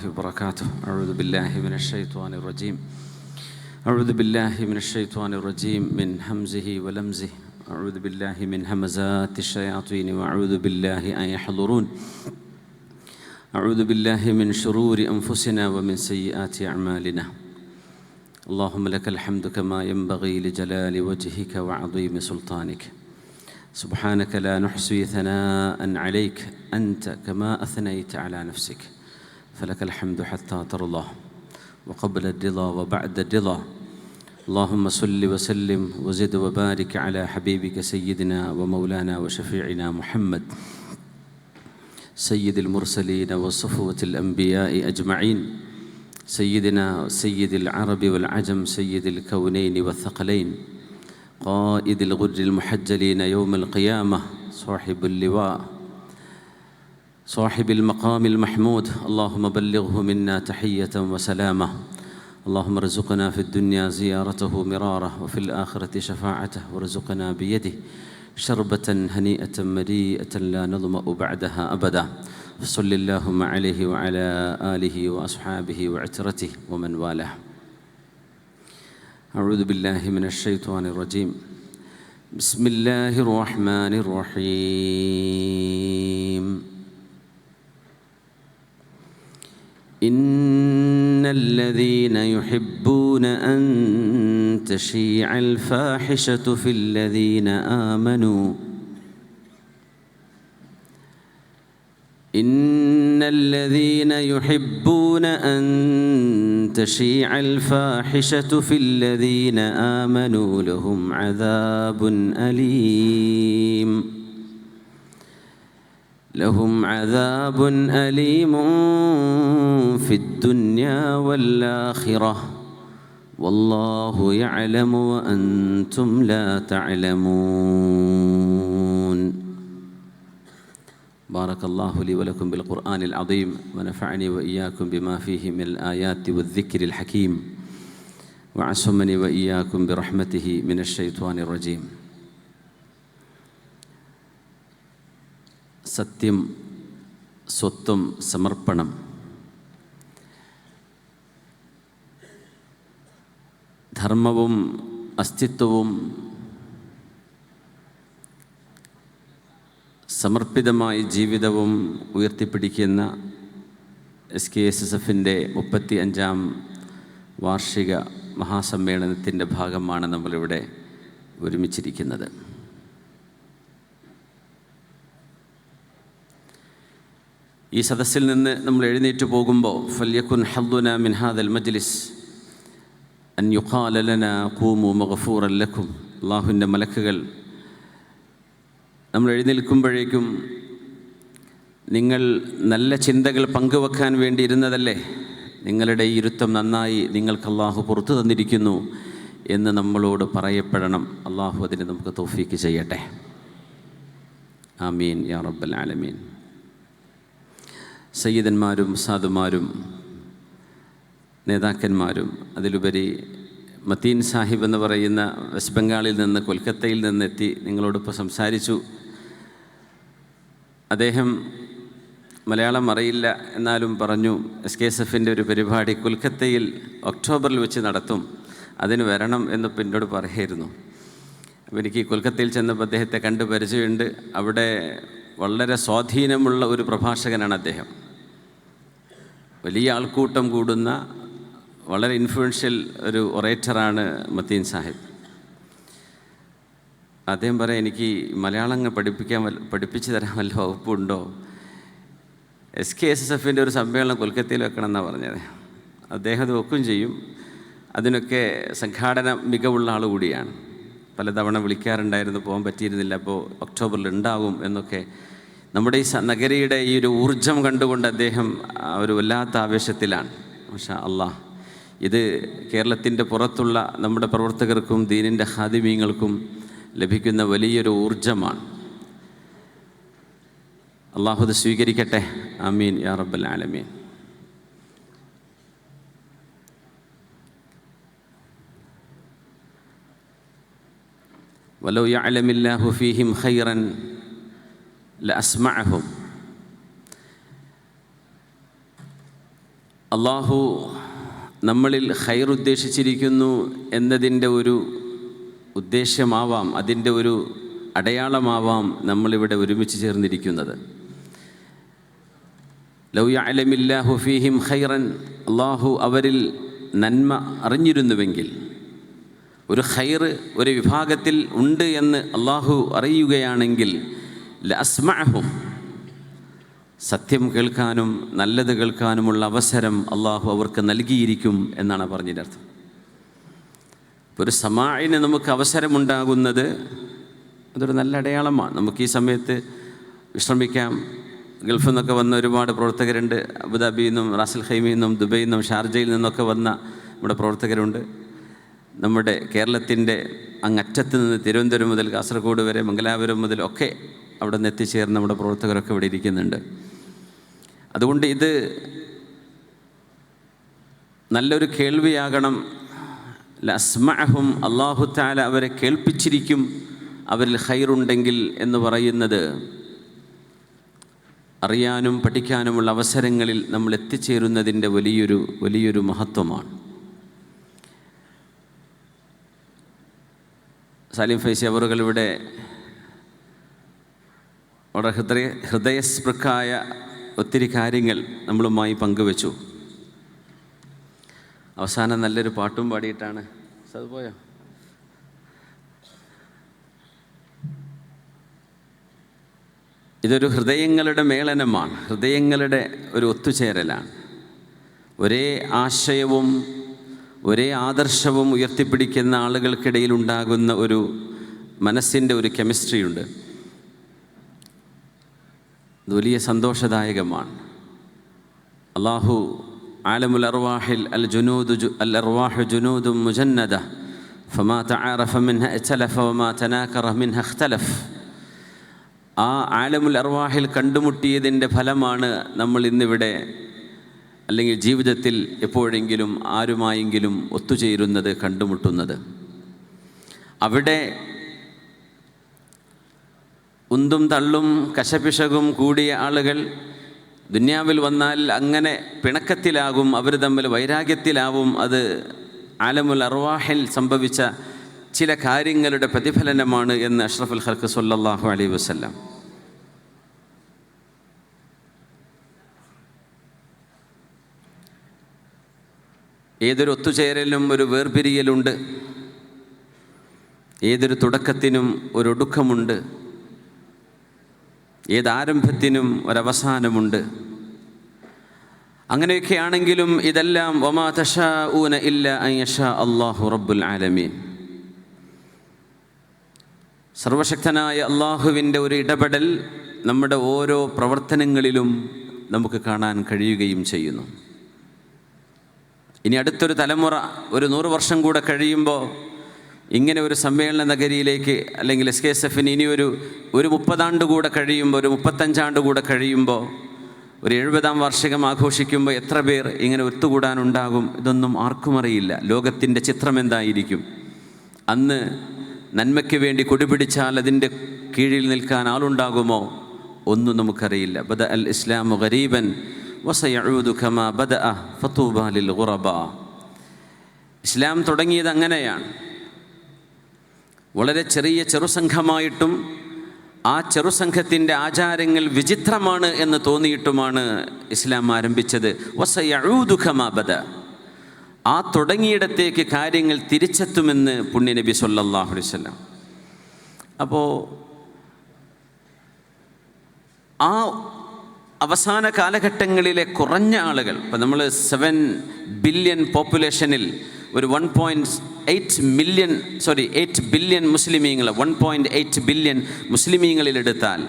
الله وبركاته. أعوذ بالله من الشيطان الرجيم. أعوذ بالله من الشيطان الرجيم من همزه ولمزه. أعوذ بالله من همزات الشياطين وأعوذ بالله أن يحضرون. أعوذ بالله من شرور أنفسنا ومن سيئات أعمالنا. اللهم لك الحمد كما ينبغي لجلال وجهك وعظيم سلطانك. سبحانك لا نحصي ثناء عليك أنت كما أثنيت على نفسك. فلك الحمد حتى ترضى وقبل الرضا وبعد الرضا. اللهم صل وسلم وزد وبارك على حبيبك سيدنا ومولانا وشفيعنا محمد سيد المرسلين وصفوة الأنبياء أجمعين، سيدنا سيد العرب والعجم، سيد الكونين والثقلين، قائد الغر المحجلين يوم القيامة، صاحب اللواء، صاحب المقام المحمود. اللهم بلغه منا تحية وسلامة. اللهم ارزقنا في الدنيا زيارته مرارة وفي الآخرة شفاعته، وارزقنا بيده شربة هنيئة مريئة لا نظمأ بعدها أبدا. فصل اللهم عليه وعلى آله وأصحابه وعترته ومن والاه. أعوذ بالله من الشيطان الرجيم. بسم الله الرحمن الرحيم. إن الذين يحبون أن تشيع الفاحشة في الذين آمنوا إن الذين يحبون أن تشيع الفاحشة في الذين آمنوا لهم عذاب أليم في الدنيا والآخرة والله يعلم وأنتم لا تعلمون. بارك الله لي ولكم بالقرآن العظيم ونفعني وإياكم بما فيه من الآيات والذكر الحكيم وعصمني وإياكم برحمته من الشيطان الرجيم. സത്യം, സ്വത്വം, സമർപ്പണം. ധർമ്മവും അസ്തിത്വവും സമർപ്പിതമായി ജീവിതവും ഉയർത്തിപ്പിടിക്കുന്ന SKSSFൻ്റെ 35ാം വാർഷിക മഹാസമ്മേളനത്തിൻ്റെ ഭാഗമാണ് നമ്മളിവിടെ ഒരുമിച്ചിരിക്കുന്നത്. ഈ സദസ്സിൽ നിന്ന് നമ്മൾ എഴുന്നേറ്റ് പോകുമ്പോൾ ഫല്യകുൻ ഹദ്ദുനാ മിൻ ഹാദൽ മജ്ലിസ് അൻ യുഖാല ലനാ ഖൂമു മഗ്ഫൂറൻ ലക്കും. അല്ലാഹുവിൻ്റെ മലക്കുകൾ നമ്മൾ എഴുന്നേൽക്കുമ്പോഴേക്കും നിങ്ങൾ നല്ല ചിന്തകൾ പങ്കുവെക്കാൻ വേണ്ടി ഇരുന്നതല്ലേ, നിങ്ങളുടെ ഈ ഇരുത്തം നന്നായി, നിങ്ങൾക്ക് അല്ലാഹു പുറത്തു തന്നിരിക്കുന്നു എന്ന് നമ്മളോട് പറയപ്പെടണം. അല്ലാഹു അതിന് നമുക്ക് തൗഫീക്ക് ചെയ്യട്ടെ. ആമീൻ യാ റബ്ബൽ ആലമീൻ. സയ്യിദന്മാരും സാദുമാരും നേതാക്കന്മാരും, അതിലുപരി മതീൻ സാഹിബ് എന്ന് പറയുന്ന വെസ്റ്റ് ബംഗാളിൽ നിന്ന്, കൊൽക്കത്തയിൽ നിന്നെത്തി നിങ്ങളോടൊപ്പം സംസാരിച്ചു. അദ്ദേഹം മലയാളം അറിയില്ല, എന്നാലും പറഞ്ഞു SKSFൻ്റെ ഒരു പരിപാടി കൊൽക്കത്തയിൽ ഒക്ടോബറിൽ വെച്ച് നടത്തും, അതിന് വരണം എന്നപ്പോൾ എന്നോട് പറയായിരുന്നു. അപ്പോൾ എനിക്ക് കൊൽക്കത്തയിൽ ചെന്നപ്പോൾ അദ്ദേഹത്തെ കണ്ട് പരിചയമുണ്ട്. അവിടെ വളരെ സ്വാധീനമുള്ള ഒരു പ്രഭാഷകനാണ് അദ്ദേഹം. വലിയ ആൾക്കൂട്ടം കൂടുന്ന വളരെ ഇൻഫ്ലുവൻഷ്യൽ ഒരു ഒറേറ്ററാണ് മതീൻ സാഹിബ്. അദ്ദേഹം പറയാം, എനിക്ക് മലയാളം പഠിപ്പിച്ചു തരാൻ വല്ല വകുപ്പുണ്ടോ? SKSSFൻ്റെ ഒരു സമ്മേളനം കൊൽക്കത്തയിൽ വെക്കണം എന്നാണ് പറഞ്ഞത്. അദ്ദേഹം അത് വെക്കുകയും ചെയ്യും. അതിനൊക്കെ സംഘാടന മികവുള്ള ആൾ കൂടിയാണ്. പലതവണ വിളിക്കാറുണ്ടായിരുന്നു, പോകാൻ പറ്റിയിരുന്നില്ല. അപ്പോൾ ഒക്ടോബറിൽ ഉണ്ടാകും എന്നൊക്കെ. നമ്മുടെ ഈ നഗരിയുടെ ഈ ഒരു ഊർജം കണ്ടുകൊണ്ട് അദ്ദേഹം ഒരു വല്ലാത്ത ആവേശത്തിലാണ്. മാഷാ അല്ലാഹ്. ഇത് കേരളത്തിൻ്റെ പുറത്തുള്ള നമ്മുടെ പ്രവർത്തകർക്കും ദീനിൻ്റെ ഖാദിമീങ്ങൾക്കും ലഭിക്കുന്ന വലിയൊരു ഊർജമാണ്. അല്ലാഹു അത് സ്വീകരിക്കട്ടെ. ആമീൻ യാ റബ്ബൽ ആലമീൻ. വലൗ യഅലമില്ലാഹു ഫീഹിം ഖൈറൻ ലഅസ്മഅഹും. അള്ളാഹു നമ്മളിൽ ഖൈർ ഉദ്ദേശിച്ചിരിക്കുന്നു എന്നതിൻ്റെ ഒരു ഉദ്ദേശ്യമാവാം, അതിൻ്റെ ഒരു അടയാളമാവാം നമ്മളിവിടെ ഒരുമിച്ച് ചേർന്നിരിക്കുന്നത്. ലൗ യഅലമില്ലാഹു ഫീഹിം ഖൈറൻ, അള്ളാഹു അവരിൽ നന്മ അറിഞ്ഞിരുന്നുവെങ്കിൽ, ഒരു ഖൈർ ഒരു വിഭാഗത്തിൽ ഉണ്ട് എന്ന് അള്ളാഹു അറിയുകയാണെങ്കിൽ ലഅസ്മഅഹും, സത്യം കേൾക്കാനും നല്ലത് കേൾക്കാനുമുള്ള അവസരം അള്ളാഹു അവർക്ക് നൽകിയിരിക്കും എന്നാണ് പറഞ്ഞതിൻ്റെ അർത്ഥം. ഒരു സമാഇന് നമുക്ക് അവസരമുണ്ടാകുന്നത് അതൊരു നല്ല അടയാളമാണ്. നമുക്ക് ഈ സമയത്ത് വിശ്രമിക്കാം. ഗൾഫിൽ നിന്നൊക്കെ വന്ന ഒരുപാട് പ്രവർത്തകരുണ്ട്. അബുദാബിയിൽ നിന്നും റാസൽ ഖൈമയിൽ നിന്നും ദുബൈയിൽ നിന്നും ഷാർജയിൽ നിന്നൊക്കെ വന്ന നമ്മുടെ പ്രവർത്തകരുണ്ട്. നമ്മുടെ കേരളത്തിൻ്റെ അങ്ങറ്റത്ത് നിന്ന് തിരുവനന്തപുരം മുതൽ കാസർഗോഡ് വരെ, മംഗലാപുരം മുതൽ ഒക്കെ അവിടെ നിന്ന് എത്തിച്ചേർന്ന് നമ്മുടെ പ്രവർത്തകരൊക്കെ ഇവിടെ ഇരിക്കുന്നുണ്ട്. അതുകൊണ്ട് ഇത് നല്ലൊരു കേൾവിയാകണം. ലഅസ്മഅഹും, അല്ലാഹു തആല അവരെ കേൾപ്പിച്ചിരിക്കും അവരിൽ ഖൈറുണ്ടെങ്കിൽ എന്ന് പറയുന്നത് അറിയാനും പഠിക്കാനുമുള്ള അവസരങ്ങളിൽ നമ്മൾ എത്തിച്ചേരുന്നതിൻ്റെ വലിയൊരു മഹത്വമാണ്. സാലിം ഫൈസി അവറുകൾ ഇവിടെ വളരെ ഹൃദയസ്പൃക്കായ ഒത്തിരി കാര്യങ്ങൾ നമ്മളുമായി പങ്കുവച്ചു. അവസാനം നല്ലൊരു പാട്ടും പാടിയിട്ടാണ് അത് പോയോ. ഇതൊരു ഹൃദയങ്ങളുടെ മേളനമാണ്, ഹൃദയങ്ങളുടെ ഒരു ഒത്തുചേരലാണ്. ഒരേ ആശയവും ഒരേ ആദർശവും ഉയർത്തിപ്പിടിക്കുന്ന ആളുകൾക്കിടയിൽ ഉണ്ടാകുന്ന ഒരു മനസ്സിൻ്റെ ഒരു കെമിസ്ട്രിയുണ്ട്. അത് വലിയ സന്തോഷദായകമാണ്. അല്ലാഹു ആലമുൽ അർവാഹിൽ അൽ അർവാഹു ജുനൂദും മുജന്നദ ഫമാ തആറഫ മിൻഹ ഇഖ്തലഫ വമാ തനാകറ മിൻഹ ഇഖ്തലഫ്. ആ ആലമുൽ അർവാഹിൽ കണ്ടുമുട്ടിയതിൻ്റെ ഫലമാണ് നമ്മൾ ഇന്നിവിടെ, അല്ലെങ്കിൽ ജീവിതത്തിൽ എപ്പോഴെങ്കിലും ആരുമായെങ്കിലും ഒത്തുചേരുന്നത്, കണ്ടുമുട്ടുന്നത്. അവിടെ ഉന്തും തള്ളും കശപിശകും കൂടിയ ആളുകൾ ദുനിയാവിൽ വന്നാൽ അങ്ങനെ പിണക്കത്തിലാകും, അവർ തമ്മിൽ വൈരാഗ്യത്തിലാവും. അത് ആലമുൽ അർവാഹിൽ സംഭവിച്ച ചില കാര്യങ്ങളുടെ പ്രതിഫലനമാണ് എന്ന് അഷ്റഫുൽ ഖൽഖ് സ്വല്ലല്ലാഹു അലൈഹി വസല്ലം. ഏതൊരു ഒത്തുചേരലിനും ഒരു വേർപിരിയലുണ്ട്, ഏതൊരു തുടക്കത്തിനും ഒരൊടുക്കമുണ്ട്, ഏതാരംഭത്തിനും ഒരവസാനമുണ്ട്. അങ്ങനെയൊക്കെയാണെങ്കിലും ഇതെല്ലാം വമാ തശാഊന ഇല്ലാ അൻ യശാ അല്ലാഹു റബ്ബുൽ ആലമീൻ, സർവശക്തനായ അള്ളാഹുവിൻ്റെ ഒരു ഇടപെടൽ നമ്മുടെ ഓരോ പ്രവർത്തനങ്ങളിലും നമുക്ക് കാണാൻ കഴിയുകയും ചെയ്യുന്നു. ഇനി അടുത്തൊരു തലമുറ ഒരു 100 വർഷം കൂടെ കഴിയുമ്പോൾ ഇങ്ങനെ ഒരു സമ്മേളന നഗരിയിലേക്ക്, അല്ലെങ്കിൽ SKSF ഇനി ഒരു 30 ആണ്ട് കൂടെ കഴിയുമ്പോൾ, ഒരു 35 ആണ്ട് കൂടെ കഴിയുമ്പോൾ, ഒരു 70-ാം വാർഷികം ആഘോഷിക്കുമ്പോൾ എത്ര പേർ ഇങ്ങനെ ഒത്തുകൂടാനുണ്ടാകും? ഇതൊന്നും ആർക്കും അറിയില്ല. ലോകത്തിൻ്റെ ചിത്രം എന്തായിരിക്കും? അന്ന് നന്മയ്ക്ക് വേണ്ടി കൊടിപിടിച്ചാൽ അതിൻ്റെ കീഴിൽ നിൽക്കാൻ ആളുണ്ടാകുമോ? ഒന്നും നമുക്കറിയില്ല. ബദഅ അൽ ഇസ്ലാമു ഗരീബൻ വസയഊദു കമാ ബദഅ ഫതൂബാ ലിൽ ഗുറബാ. ഇസ്ലാം തുടങ്ങിയത് അങ്ങനെയാണ്. വളരെ ചെറുസംഘമായിട്ടും ആ ചെറുസംഘത്തിൻ്റെ ആചാരങ്ങൾ വിചിത്രമാണ് എന്ന് തോന്നിയിട്ടുമാണ് ഇസ്ലാം ആരംഭിച്ചത്. വസയഊദു കമാ ബദഅ, ആ തുടങ്ങിയിടത്തേക്ക് കാര്യങ്ങൾ തിരിച്ചെത്തുമെന്ന് പുണ്യനബി സ്വല്ലല്ലാഹു അലൈഹി വസല്ലം. അപ്പോൾ ആ അവസാന കാലഘട്ടങ്ങളിലെ കുറഞ്ഞ ആളുകൾ, ഇപ്പം നമ്മൾ 7 ബില്യൺ പോപ്പുലേഷനിൽ ഒരു 8 ബില്യൺ മുസ്ലിമീങ്ങൾ, 1.8 ബില്യൺ മുസ്ലിമീങ്ങളിലെടുത്താൽ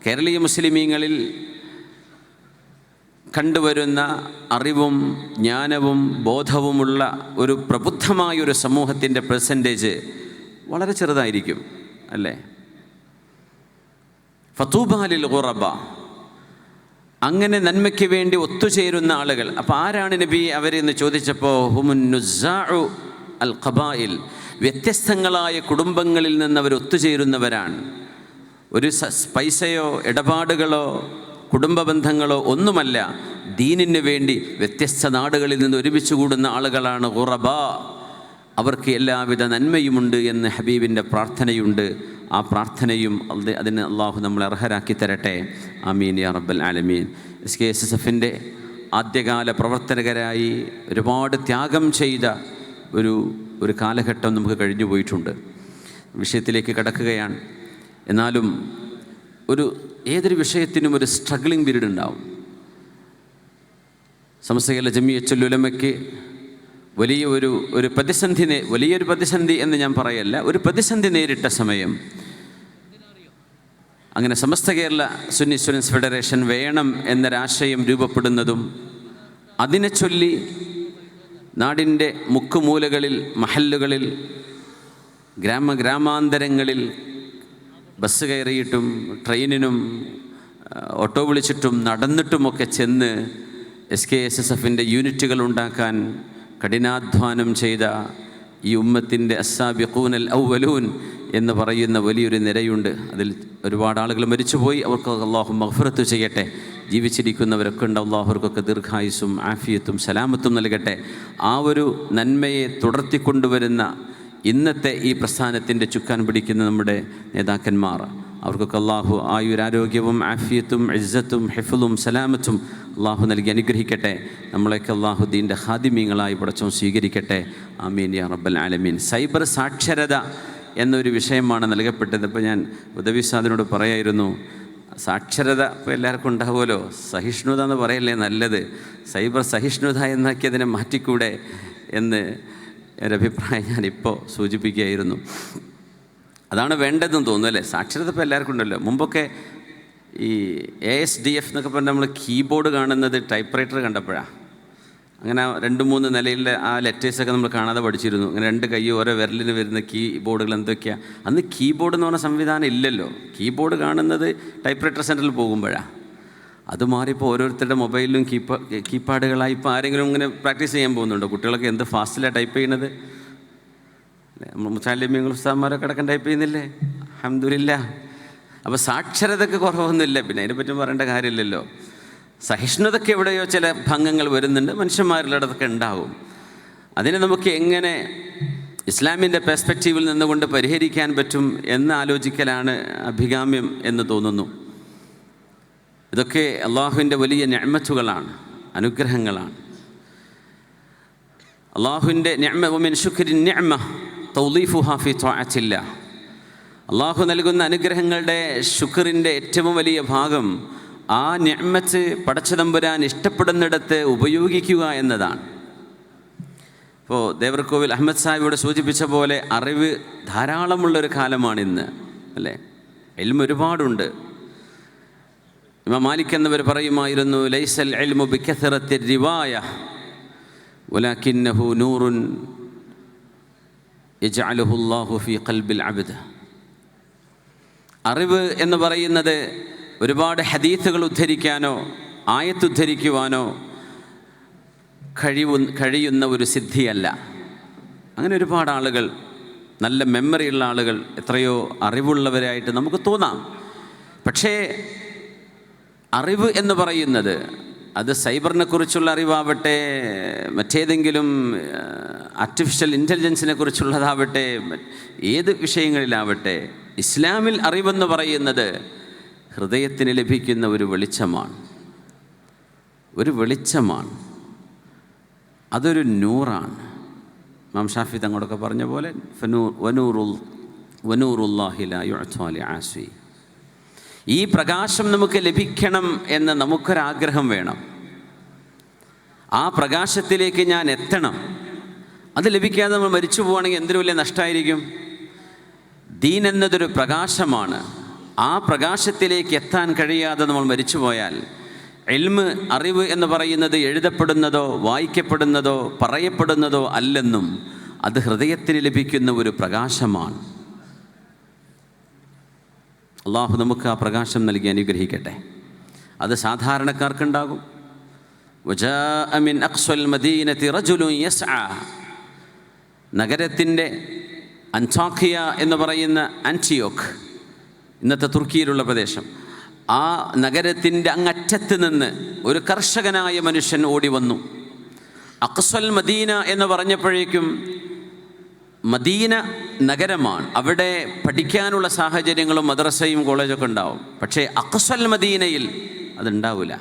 കേരളീയ മുസ്ലിമീങ്ങളിൽ കണ്ടുവരുന്ന അറിവും ജ്ഞാനവും ബോധവുമുള്ള ഒരു പ്രബുദ്ധമായൊരു സമൂഹത്തിൻ്റെ പെർസെൻറ്റേജ് വളരെ ചെറുതായിരിക്കും, അല്ലേ? ഫതൂബാ ലിൽ ഗുറബ, അങ്ങനെ നന്മയ്ക്ക് വേണ്ടി ഒത്തുചേരുന്ന ആളുകൾ. അപ്പോൾ ആരാണ് നബി അവരെന്ന് ചോദിച്ചപ്പോൾ ഹുമുൻ നുസ്സാഉ അൽ ഖബായിൽ, വ്യത്യസ്തങ്ങളായ കുടുംബങ്ങളിൽ നിന്ന് അവർ ഒത്തുചേരുന്നവരാണ്. ഒരു പൈസയോ ഇടപാടുകളോ കുടുംബ ബന്ധങ്ങളോ ഒന്നുമല്ല, ദീനിന് വേണ്ടി വ്യത്യസ്ത നാടുകളിൽ നിന്ന് ഒരുമിച്ച് കൂടുന്ന ആളുകളാണ് ഖുറബ. അവർക്ക് എല്ലാവിധ നന്മയുമുണ്ട് എന്ന് ഹബീബിൻ്റെ പ്രാർത്ഥനയുണ്ട്. ആ പ്രാർത്ഥനയും അതിന് അള്ളാഹു നമ്മളെ അർഹരാക്കി തരട്ടെ. ആമീൻ യാ റബ്ബൽ ആലമീൻ. SKSSFൻ്റെ ആദ്യകാല പ്രവർത്തകരായി ഒരുപാട് ത്യാഗം ചെയ്ത ഒരു കാലഘട്ടം നമുക്ക് കഴിഞ്ഞു പോയിട്ടുണ്ട്. വിഷയത്തിലേക്ക് കടക്കുകയാണ്. എന്നാലും ഏതൊരു വിഷയത്തിനും ഒരു സ്ട്രഗ്ലിംഗ് പീരീഡ് ഉണ്ടാവും. സമസ്ത കേരള ജമിയത്തുൽ ഉലമയ്ക്ക് വലിയൊരു പ്രതിസന്ധി എന്ന് ഞാൻ പറയല്ല, ഒരു പ്രതിസന്ധി നേരിട്ട സമയം. അങ്ങനെ സമസ്ത കേരള സുന്നി സ്റ്റുഡൻസ് ഫെഡറേഷൻ വേണം എന്നൊരാശയം രൂപപ്പെടുന്നതും അതിനെ ചൊല്ലി നാടിൻ്റെ മുക്കുമൂലകളിൽ, മഹല്ലുകളിൽ, ഗ്രാമാന്തരങ്ങളിൽ ബസ് കയറിയിട്ടും ട്രെയിനിനും ഓട്ടോ വിളിച്ചിട്ടും നടന്നിട്ടുമൊക്കെ ചെന്ന് SKSSFൻ്റെ യൂണിറ്റുകൾ ഉണ്ടാക്കാൻ കഠിനാധ്വാനം ചെയ്ത ഈ ഉമ്മത്തിൻ്റെ അസ്സാബിഖൂനൽ അവ്വലൂൻ എന്ന് പറയുന്ന വലിയൊരു നിരയുണ്ട്. അതിൽ ഒരുപാട് ആളുകൾ മരിച്ചുപോയി. അവർക്ക് അള്ളാഹു മഗ്ഫിറത്ത് ചെയ്യട്ടെ. ജീവിച്ചിരിക്കുന്നവരൊക്കെ ഉണ്ട്. അള്ളാഹുവർക്കൊക്കെ ദീർഘായുസ്സും ആഫിയത്തും സലാമത്തും നൽകട്ടെ. ആ ഒരു നന്മയെ തുടർത്തിക്കൊണ്ടുവരുന്ന ഇന്നത്തെ ഈ പ്രസ്ഥാനത്തിൻ്റെ ചുക്കാൻ പിടിക്കുന്ന നമ്മുടെ നേതാക്കന്മാർ, അവർക്കൊക്കെ അള്ളാഹു ആയുരാരോഗ്യവും ആഫിയത്തും ഇസ്സത്തും ഹിഫ്ളും സലാമത്തും അള്ളാഹു നൽകി അനുഗ്രഹിക്കട്ടെ. നമ്മളെയൊക്കെ അള്ളാഹു ദീൻ്റെ ഖാദിമീങ്ങളായി പടച്ചോൻ സ്വീകരിക്കട്ടെ. ആമീൻ യാ റബ്ബൽ ആലമീൻ. സൈബർ സാക്ഷരത എന്നൊരു വിഷയമാണ് നൽകപ്പെട്ടത്. ഇപ്പോൾ ഞാൻ ഉദവി സാദിനോട് പറയായിരുന്നു, സാക്ഷരത ഇപ്പോൾ എല്ലാവർക്കും ഉണ്ടാവുമല്ലോ, സഹിഷ്ണുത എന്ന് പറയല്ലേ നല്ലത്. സൈബർ സഹിഷ്ണുത എന്നാക്കി അതിനെ മാറ്റിക്കൂടെ എന്ന് ഒരഭിപ്രായം ഞാനിപ്പോൾ സൂചിപ്പിക്കുകയായിരുന്നു. അതാണ് വേണ്ടതെന്ന് തോന്നുന്നു അല്ലേ. സാക്ഷരത ഇപ്പോൾ എല്ലാവർക്കും ഉണ്ടല്ലോ. മുമ്പൊക്കെ ഈ ASDF എന്നൊക്കെ പറഞ്ഞാൽ നമ്മൾ കീബോർഡ് കാണുന്നത് ടൈപ്പ് റൈറ്റർ കണ്ടപ്പോഴാണ്. അങ്ങനെ 2-3 നിലയിലെ ആ ലെറ്റേഴ്സൊക്കെ നമ്മൾ കാണാതെ പഠിച്ചിരുന്നു. അങ്ങനെ 2 കൈ ഓരോ വിരലിന് വരുന്ന കീബോർഡുകൾ എന്തൊക്കെയാണ്. അന്ന് കീബോർഡ് എന്ന് പറഞ്ഞ സംവിധാനം ഇല്ലല്ലോ. കീബോർഡ് കാണുന്നത് ടൈപ്പ് റൈറ്റർ സെൻറ്ററിൽ പോകുമ്പോഴാണ്. അത് മാറിപ്പോൾ ഓരോരുത്തരുടെ മൊബൈലിലും കീപാഡുകളായി. ഇപ്പോൾ ആരെങ്കിലും ഇങ്ങനെ പ്രാക്ടീസ് ചെയ്യാൻ പോകുന്നുണ്ടോ? കുട്ടികളൊക്കെ എന്ത് ഫാസ്റ്റിലാണ് ടൈപ്പ് ചെയ്യുന്നത്. നമ്മൾ മുസാലിമീങ്ങൾ ഉസ്താദന്മാരൊക്കെ അടക്കം ടൈപ്പ് ചെയ്യുന്നില്ലേ? അൽഹംദുലില്ലാഹ്. അപ്പോൾ സാക്ഷരതയ്ക്ക് കുറവൊന്നുമില്ല. പിന്നെ അതിനെപ്പറ്റി പറയേണ്ട കാര്യമില്ലല്ലോ. സഹിഷ്ണുതയ്ക്ക് എവിടെയോ ചില ഭംഗങ്ങൾ വരുന്നുണ്ട്, മനുഷ്യന്മാരിലടത്തൊക്കെ ഉണ്ടാവും. അതിനെ നമുക്ക് എങ്ങനെ ഇസ്ലാമിൻ്റെ പെർസ്പെക്റ്റീവിൽ നിന്നുകൊണ്ട് പരിഹരിക്കാൻ പറ്റും എന്ന് ആലോചിക്കലാണ് അഭികാമ്യം എന്ന് തോന്നുന്നു. ഇതൊക്കെ അള്ളാഹുവിൻ്റെ വലിയ നിഅ്മത്തുകളാണ്, അനുഗ്രഹങ്ങളാണ്. അള്ളാഹുവിൻ്റെ നിഅ്മ വമിൻ ശുക്രിൻ നിഅ്മ തൗളീഫുഹാ ഫി ത്വാഅത്തില്ലാഹ്. അള്ളാഹു നൽകുന്ന അനുഗ്രഹങ്ങളുടെ ശുക്റിൻ്റെ ഏറ്റവും വലിയ ഭാഗം ആ നിഅ്മത്ത് പടച്ചതമ്പുരാൻ ഇഷ്ടപ്പെടുന്നിടത്ത് ഉപയോഗിക്കുക എന്നതാണ്. ഇപ്പോൾ ദേവർകോവിൽ അഹമ്മദ് സാഹിബിവിടെ സൂചിപ്പിച്ച പോലെ അറിവ് ധാരാളമുള്ളൊരു കാലമാണിന്ന് അല്ലേ. ഇൽമ് ഒരുപാടുണ്ട്. ഇമാം മാലിക് എന്നവർ പറയുമായിരുന്നു, ലൈസൽ ഇൽമു ബികസറത്തി റിവായ വലാകിന്നഹു നൂറുൻ യജ്അലുഹു അല്ലാഹു ഫീ ഖൽബിൽ അബ്ദ്. അറിവ് എന്ന് പറയുന്നത് ഒരുപാട് ഹദീസുകൾ ഉദ്ധരിക്കാനോ ആയത്ത് ഉദ്ധരിക്കുവാനോ കഴിയുന്ന ഒരു സിദ്ധിയല്ല. അങ്ങനെ ഒരുപാട് ആളുകൾ, നല്ല മെമ്മറിയുള്ള ആളുകൾ, എത്രയോ അറിവുള്ളവരായിട്ട് നമുക്ക് തോന്നാം. പക്ഷേ അറിവ് എന്ന് പറയുന്നത് അത് സൈബറിനെ കുറിച്ചുള്ള അറിവാവട്ടെ, മറ്റേതെങ്കിലും ആർട്ടിഫിഷ്യൽ ഇൻ്റലിജൻസിനെ കുറിച്ചുള്ളതാവട്ടെ, ഏത് വിഷയങ്ങളിലാവട്ടെ, ഇസ്ലാമിൽ അറിവെന്ന് പറയുന്നത് ഹൃദയത്തിന് ലഭിക്കുന്ന ഒരു വെളിച്ചമാണ്. അതൊരു നൂറാണ്. ഇമാം ഷാഫി തങ്ങളൊക്കെ പറഞ്ഞ പോലെ വനൂറുല്ലാഹി ലാ യുഅ്താ ലിആസി. ഈ പ്രകാശം നമുക്ക് ലഭിക്കണം എന്ന് നമുക്കൊരാഗ്രഹം വേണം. ആ പ്രകാശത്തിലേക്ക് ഞാൻ എത്തണം. അത് ലഭിക്കാതെ നമ്മൾ മരിച്ചു പോവുകയാണെങ്കിൽ എന്തൊരു വലിയ നഷ്ടമായിരിക്കും. ദീൻ എന്നതൊരു പ്രകാശമാണ്. ആ പ്രകാശത്തിലേക്ക് എത്താൻ കഴിയാതെ നമ്മൾ മരിച്ചു പോയാൽ, ഇൽമ് അറിവ് എന്ന് പറയുന്നത് എഴുതപ്പെടുന്നതോ വായിക്കപ്പെടുന്നതോ പറയപ്പെടുന്നതോ അല്ലെന്നും അത് ഹൃദയത്തിന് ലഭിക്കുന്ന ഒരു പ്രകാശമാണ്. അള്ളാഹു നമുക്ക് ആ പ്രകാശം നൽകി അനുഗ്രഹിക്കട്ടെ. അത് സാധാരണക്കാർക്കുണ്ടാകും. വജാഅ മിൻ അഖ്സൽ മദീനതി റജുലുൻ യസ്ആ. നഗരത്തിൻ്റെ അന്താക്കിയ എന്ന് പറയുന്ന ആൻറ്റിയോക്ക്, ഇന്നത്തെ തുർക്കിയിലുള്ള പ്രദേശം, ആ നഗരത്തിൻ്റെ അങ്ങറ്റത്ത് നിന്ന് ഒരു കർഷകനായ മനുഷ്യൻ ഓടി വന്നു. അഖ്സൽ മദീന എന്ന് പറഞ്ഞപ്പോഴേക്കും മദീന നഗരമാണ്, അവിടെ പഠിക്കാനുള്ള സാഹചര്യങ്ങളും മദ്രസയും കോളേജൊക്കെ ഉണ്ടാവും. പക്ഷേ അഖ്സൽ മദീനയിൽ അതുണ്ടാവില്ല.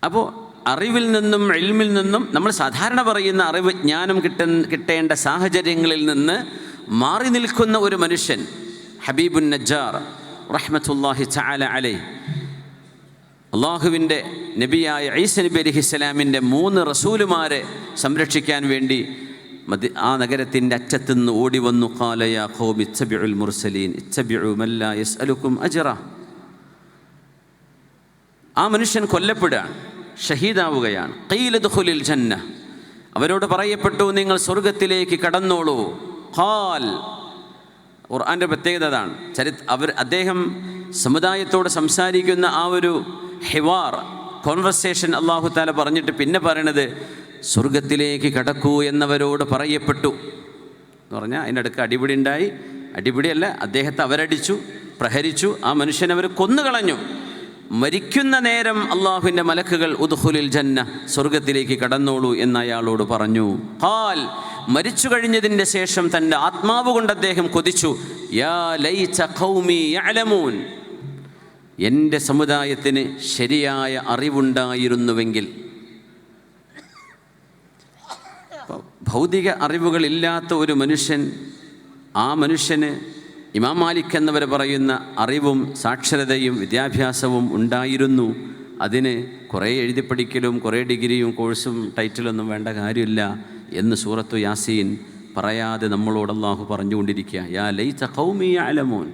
അപ്പോൾ അറിവിൽ നിന്നും ഇൽമിൽ നിന്നും, നമ്മൾ സാധാരണ പറയുന്ന അറിവ് ജ്ഞാനം കിട്ടേണ്ട സാഹചര്യങ്ങളിൽ നിന്ന് മാറി നിൽക്കുന്ന ഒരു മനുഷ്യൻ, ഹബീബുൻ നജ്ജാർ റഹ്മത്തുള്ളാഹി തആല അലൈഹി, അള്ളാഹുവിൻ്റെ നബിയായ ഈസ നബി അലൈഹിസ്സലാമിൻ്റെ 3 റസൂലുമാരെ സംരക്ഷിക്കാൻ വേണ്ടി ആ നഗരത്തിൻ്റെ അറ്റത്തുനിന്ന് ഓടി വന്നു. ഖാല യാ ഖൗമി ഇത്തബിഉൽ മുർസലീൻ ഇത്തബിഉ മൻ ലാ യസ്അലുക്കും അജ്റ. ആ മനുഷ്യൻ കൊല്ലപ്പെടുകയാണ്, ഷഹീദാവുകയാണ്. ഖീല ദുഖുലിൽ ജന്ന, അവരോട് പറയപ്പെട്ടു നിങ്ങൾ സ്വർഗത്തിലേക്ക് കടന്നോളൂ. ഖാൽ, ഖുർആൻ്റെ പ്രത്യേകത അതാണ്. അദ്ദേഹം സമുദായത്തോട് സംസാരിക്കുന്ന ആ ഒരു ഹിവാർ, കോൺവെർസേഷൻ അല്ലാഹു തആല പറഞ്ഞിട്ട് പിന്നെ പറയണത് സ്വർഗത്തിലേക്ക് കടക്കൂ എന്നവരോട് പറയപ്പെട്ടു എന്ന് പറഞ്ഞാൽ അതിൻ്റെ അടുക്ക് അടിപിടി ഉണ്ടായി. അടിപിടിയല്ല, അദ്ദേഹത്തെ അവരടിച്ചു, പ്രഹരിച്ചു. ആ മനുഷ്യനെ അവർ കൊന്നുകളഞ്ഞു. മരിക്കുന്ന നേരം അള്ളാഹുവിൻ്റെ മലക്കുകൾ ഉദ്ഖുലിൽ ജന്ന, സ്വർഗത്തിലേക്ക് കടന്നോളൂ എന്ന് അയാളോട് പറഞ്ഞു. ഖാൽ, മരിച്ചു കഴിഞ്ഞതിൻ്റെ ശേഷം തൻ്റെ ആത്മാവ് കൊണ്ട് അദ്ദേഹം കൊതിച്ചു, യാ ലൈത ഖൗമി യഅലമൂൻ, എൻ്റെ സമുദായത്തിന് ശരിയായ അറിവുണ്ടായിരുന്നുവെങ്കിൽ. ഭൗതിക അറിവുകളില്ലാത്ത ഒരു മനുഷ്യൻ, ആ മനുഷ്യന് ഇമാം മാലിക് എന്നവർ പറയുന്ന അറിവും സാക്ഷരതയും വിദ്യാഭ്യാസവും ഉണ്ടായിരുന്നു. അതിന് കുറേ എഴുതിപ്പടിക്കലും കുറേ ഡിഗ്രിയും കോഴ്സും ടൈറ്റിലൊന്നും വേണ്ട കാര്യമില്ല എന്ന് സൂറത്തു യാസീൻ പറയാതെ നമ്മളോട് അല്ലാഹു പറഞ്ഞുകൊണ്ടിരിക്കുക. യാ ലൈത ഖൗമി യഅലമൂൻ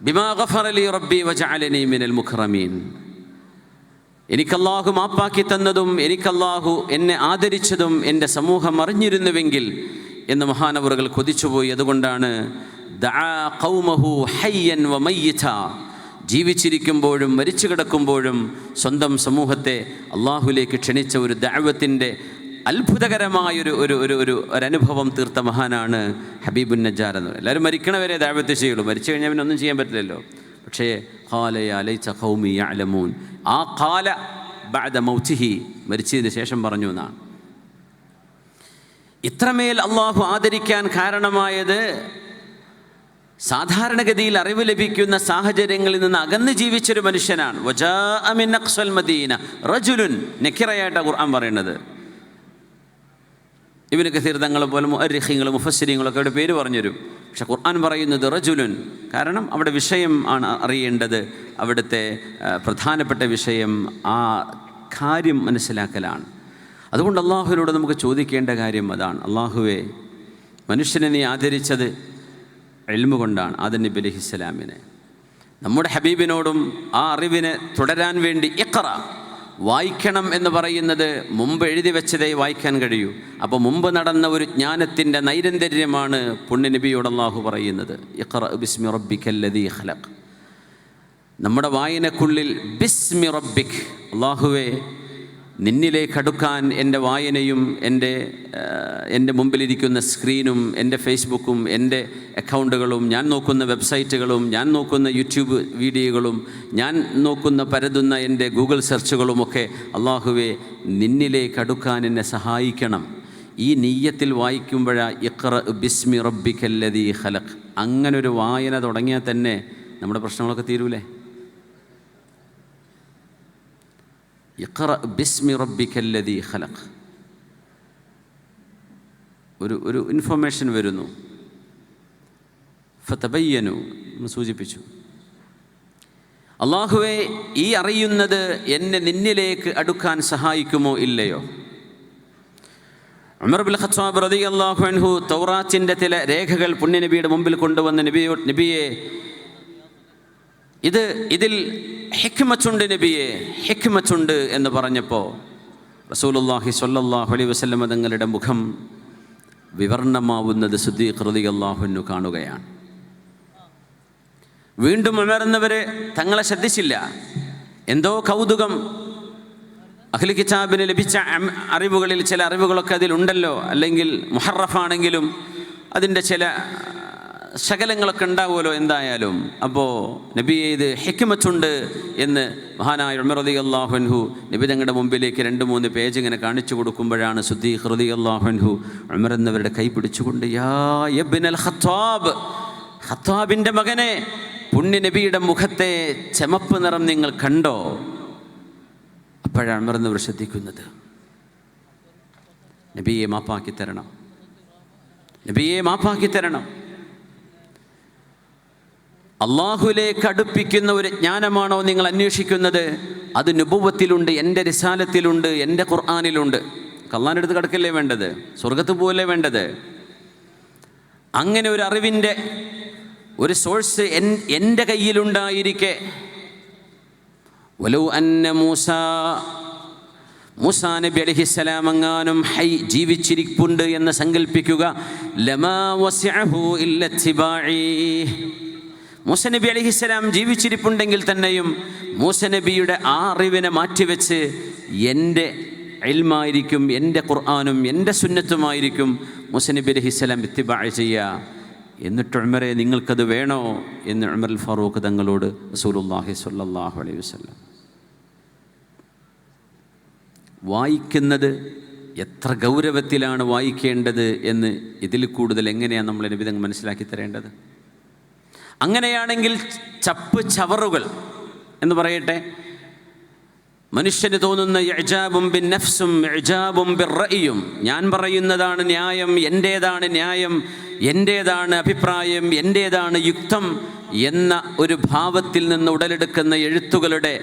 ബിമാ ഗഫറ ലി റബ്ബി വജഅലനി മിനൽ മുക്രമീൻ. എനിക്കല്ലാഹു മാപ്പാക്കി തന്നതും എനിക്കല്ലാഹു എന്നെ ആദരിച്ചതും എൻ്റെ സമൂഹം അറിഞ്ഞിരുന്നുവെങ്കിൽ എന്ന് മഹാനവറുകൾ കൊതിച്ചുപോയി. അതുകൊണ്ടാണ് ദഅ ഖൗമഹു ഹയ്യൻ വമയ്യിത, ജീവിച്ചിരിക്കുമ്പോഴും മരിച്ചു കിടക്കുമ്പോഴും സ്വന്തം സമൂഹത്തെ അള്ളാഹുലേക്ക് ക്ഷണിച്ച ഒരു ദഅവത്തിൻ്റെ അത്ഭുതകരമായൊരു ഒരു ഒരു ഒരു ഒരനുഭവം തീർത്ത മഹാനാണ് ഹബീബുൻ നജ്ജാർ എന്ന് പറയുന്നത്. എല്ലാവരും മരിക്കണവരെ ദഅവത്ത് ചെയ്യുള്ളൂ, മരിച്ചു കഴിഞ്ഞാൽ പിന്നെ ഒന്നും ചെയ്യാൻ പറ്റില്ലല്ലോ. പക്ഷേ ഖാല യാ ലൈത ഖൗമി യഅലമൂൻ, ആ ഖാല ബഅദ മൗതിഹി, മരിച്ചതിന് ശേഷം പറഞ്ഞു എന്നാണ്. ഇത്രമേൽ അള്ളാഹു ആദരിക്കാൻ കാരണമായത് സാധാരണഗതിയിൽ അറിവ് ലഭിക്കുന്ന സാഹചര്യങ്ങളിൽ നിന്ന് അകന്ന് ജീവിച്ചൊരു മനുഷ്യനാണ്. വജാഅ മിൻ അഖ്സൽ മദീന റജുലുൻ, നക്കിറയായിട്ടാണ് ഖുർആൻ പറയുന്നത്. ഇബ്നു കസീർ തങ്ങളെ പോലെ മുഅർരിഖീങ്ങൾ മുഫസ്സിരീങ്ങളൊക്കെ അവിടെ പേര് പറഞ്ഞുതരും. പക്ഷെ ഖുർആൻ പറയുന്നത് റജുലുൻ, കാരണം അവിടെ വിഷയം ആണ് അറിയേണ്ടത്. അവിടുത്തെ പ്രധാനപ്പെട്ട വിഷയം ആ കാര്യം മനസ്സിലാക്കലാണ്. അതുകൊണ്ട് അള്ളാഹുവിനോട് നമുക്ക് ചോദിക്കേണ്ട കാര്യം അതാണ്. അള്ളാഹുവേ, മനുഷ്യനെ നീ ആദരിച്ചത് ഇൽമു കൊണ്ടാണ്, ആദം നബി അലൈഹിസ്സലാമിനെ. നമ്മുടെ ഹബീബിനോടും ആ അറിവിനെ തുടരാൻ വേണ്ടി ഇഖ്റ, വായിക്കണം എന്ന് പറയുന്നത് മുമ്പ് എഴുതി വെച്ചതേ വായിക്കാൻ കഴിയൂ. അപ്പോൾ മുമ്പ് നടന്ന ഒരു ജ്ഞാനത്തിൻ്റെ നൈരന്തര്യമാണ് പുണ്യനബിയോട് അല്ലാഹു പറയുന്നത്. ഇഖ്റ ബിസ്മി റബ്ബിക്കല്ലദീ ഖലഖ്. നമ്മുടെ വായനക്കുള്ളിൽ ബിസ്മി റബ്ബിക്, അല്ലാഹുവേ നിന്നിലേക്ക് അടുക്കാൻ എൻ്റെ വായനയും എൻ്റെ മുമ്പിലിരിക്കുന്ന സ്ക്രീനും എൻ്റെ ഫേസ്ബുക്കും എൻ്റെ അക്കൗണ്ടുകളും ഞാൻ നോക്കുന്ന വെബ്സൈറ്റുകളും ഞാൻ നോക്കുന്ന യൂട്യൂബ് വീഡിയോകളും ഞാൻ നോക്കുന്ന പരതുന്ന എൻ്റെ ഗൂഗിൾ സെർച്ചുകളുമൊക്കെ അല്ലാഹുവേ നിന്നിലേക്ക് അടുക്കാൻ എന്നെ സഹായിക്കണം. ഈ നിയ്യത്തിൽ വായിക്കുമ്പോഴാ ഇഖ്റ ബിസ്മി റബ്ബിക്കല്ലദീ ഖലഖ്. അങ്ങനൊരു വായന തുടങ്ങിയാൽ തന്നെ നമ്മുടെ പ്രശ്നങ്ങളൊക്കെ തീരൂലേ? ഇഖ്റ ബിസ്മി റബ്ബിക്കല്ലദീ ഖലഖ്. ഒരു ഇൻഫർമേഷൻ വരുന്നു, ഫതബയ്യനു സൂചിപ്പിച്ചു. അല്ലാഹുവേ, ഈ അറിയുന്നത് എന്നെ നിന്നിലേക്ക് അടുക്കാൻ സഹായിക്കുമോ ഇല്ലയോ? ഉമർ ഇബ്നുൽ ഖത്താബ് റളിയല്ലാഹു അൻഹു തൗറാത്തിൻ്റെ ചില രേഖകൾ പുണ്യനബിയുടെ മുമ്പിൽ കൊണ്ടുവന്ന നബിയെ, ഇതിൽ ഹിക്മത്തുണ്ട് നബിയെ, ഹിക്മത്തുണ്ട് എന്ന് പറഞ്ഞപ്പോൾ റസൂലുള്ളാഹി സ്വല്ലല്ലാഹു അലൈഹി വസല്ലം തങ്ങളുടെ മുഖം വിവർണമാവുന്നത് സിദ്ദീഖ് റളിയല്ലാഹു അൻഹു കാണുകയാണ്. വീണ്ടും ഉമർന്നവരെ തങ്ങളെ ശ്രദ്ധിച്ചില്ല. എന്തോ കൗതുകം, അഹ്ലു കിതാബിന് ലഭിച്ച അറിവുകളിൽ ചില അറിവുകളൊക്കെ അതിലുണ്ടല്ലോ, അല്ലെങ്കിൽ മുഹറഫാണെങ്കിലും അതിൻ്റെ ചില ശകലങ്ങളൊക്കെ ഉണ്ടാവുമല്ലോ എന്തായാലും. അപ്പോൾ നബിയെ ഇത് ഹിക്മത്തുണ്ട് എന്ന് മഹാനായ ഉമർ റളിയല്ലാഹു അൻഹു നബി തങ്ങളുടെ മുമ്പിലേക്ക് 2-3 പേജ് ഇങ്ങനെ കാണിച്ചു കൊടുക്കുമ്പോഴാണ് സിദ്ദീഖ് റളിയല്ലാഹു അൻഹു ഉമർ എന്നവരുടെ കൈ പിടിച്ചുകൊണ്ട് യാ ഇബ്നുൽ ഖത്താബ്, ഖത്താബിൻ്റെ മകനെ, പുണ്യ നബിയുടെ മുഖത്തെ ചമപ്പ് നിറം നിങ്ങൾ കണ്ടോ? അപ്പോഴാണ് ഉമർ എന്നവർ ശ്രദ്ധിക്കുന്നത്, നബിയെ മാപ്പാക്കി തരണം, നബിയെ മാപ്പാക്കി തരണം. അള്ളാഹുവിലേക്ക് അടുപ്പിക്കുന്ന ഒരു ജ്ഞാനമാണോ നിങ്ങൾ അന്വേഷിക്കുന്നത്? അത് നുബുവത്തിലുണ്ട്, എൻ്റെ റിസാലത്തിലുണ്ട്, എൻ്റെ ഖുർആനിലുണ്ട്. അള്ളാഹിൻ്റെ അടുത്ത് കിടക്കല്ലേ വേണ്ടത്, സ്വർഗത്ത് പോകല്ലേ വേണ്ടത്. അങ്ങനെ ഒരു അറിവിൻ്റെ ഒരു സോഴ്സ് എൻ്റെ കയ്യിലുണ്ടായിരിക്കെ, വലൗ അന്ന മൂസാ നബി അലൈഹിസ്സലാം എങ്ങാനും ജീവിച്ചിരിപ്പുണ്ട് എന്ന് സങ്കല്പിക്കുക, ലമാ വസിഅഹു ഇല്ല ഇത്തിബാഇ. മൂസ നബി അലൈഹിസ്സലാം ജീവിച്ചിരിപ്പുണ്ടെങ്കിൽ തന്നെയും മൂസ നബിയുടെ ആ അറിവിനെ മാറ്റിവെച്ച് എൻ്റെ ഇൽമായിരിക്കും, എൻ്റെ ഖുർആനും എൻ്റെ സുന്നത്തുമായിരിക്കും മൂസ നബി അലൈഹിസ്സലാം ഇത്തിബാ ചെയ്യുക. എന്നിട്ട് ഉമറെ നിങ്ങൾക്കത് വേണോ എന്ന് ഉമർ അൽ ഫാറൂഖ് തങ്ങളോട് റസൂലുള്ളാഹി സ്വല്ലല്ലാഹു അലൈഹി വസല്ലം. വായിക്കുന്നത് എത്ര ഗൗരവത്തിലാണ് വായിക്കേണ്ടത് എന്ന് ഇതിൽ കൂടുതൽ എങ്ങനെയാണ് നമ്മൾ നബി തങ്ങൾ മനസ്സിലാക്കി തരേണ്ടത്? അങ്ങനെയാണെങ്കിൽ ചപ്പ് ചവറുകൾ എന്ന് പറയട്ടെ, മനുഷ്യന് തോന്നുന്ന ഇഅ്ജാബും ബിൻ നഫ്സും ഇഅ്ജാബും ബിർറഅയും, ഞാൻ പറയുന്നതാണ് ന്യായം, എൻ്റേതാണ് ന്യായം, എൻ്റേതാണ് അഭിപ്രായം, എൻ്റേതാണ് യുക്തം എന്ന ഒരു ഭാവത്തിൽ നിന്ന് ഉടലെടുക്കുന്ന എഴുത്തുകളുടെ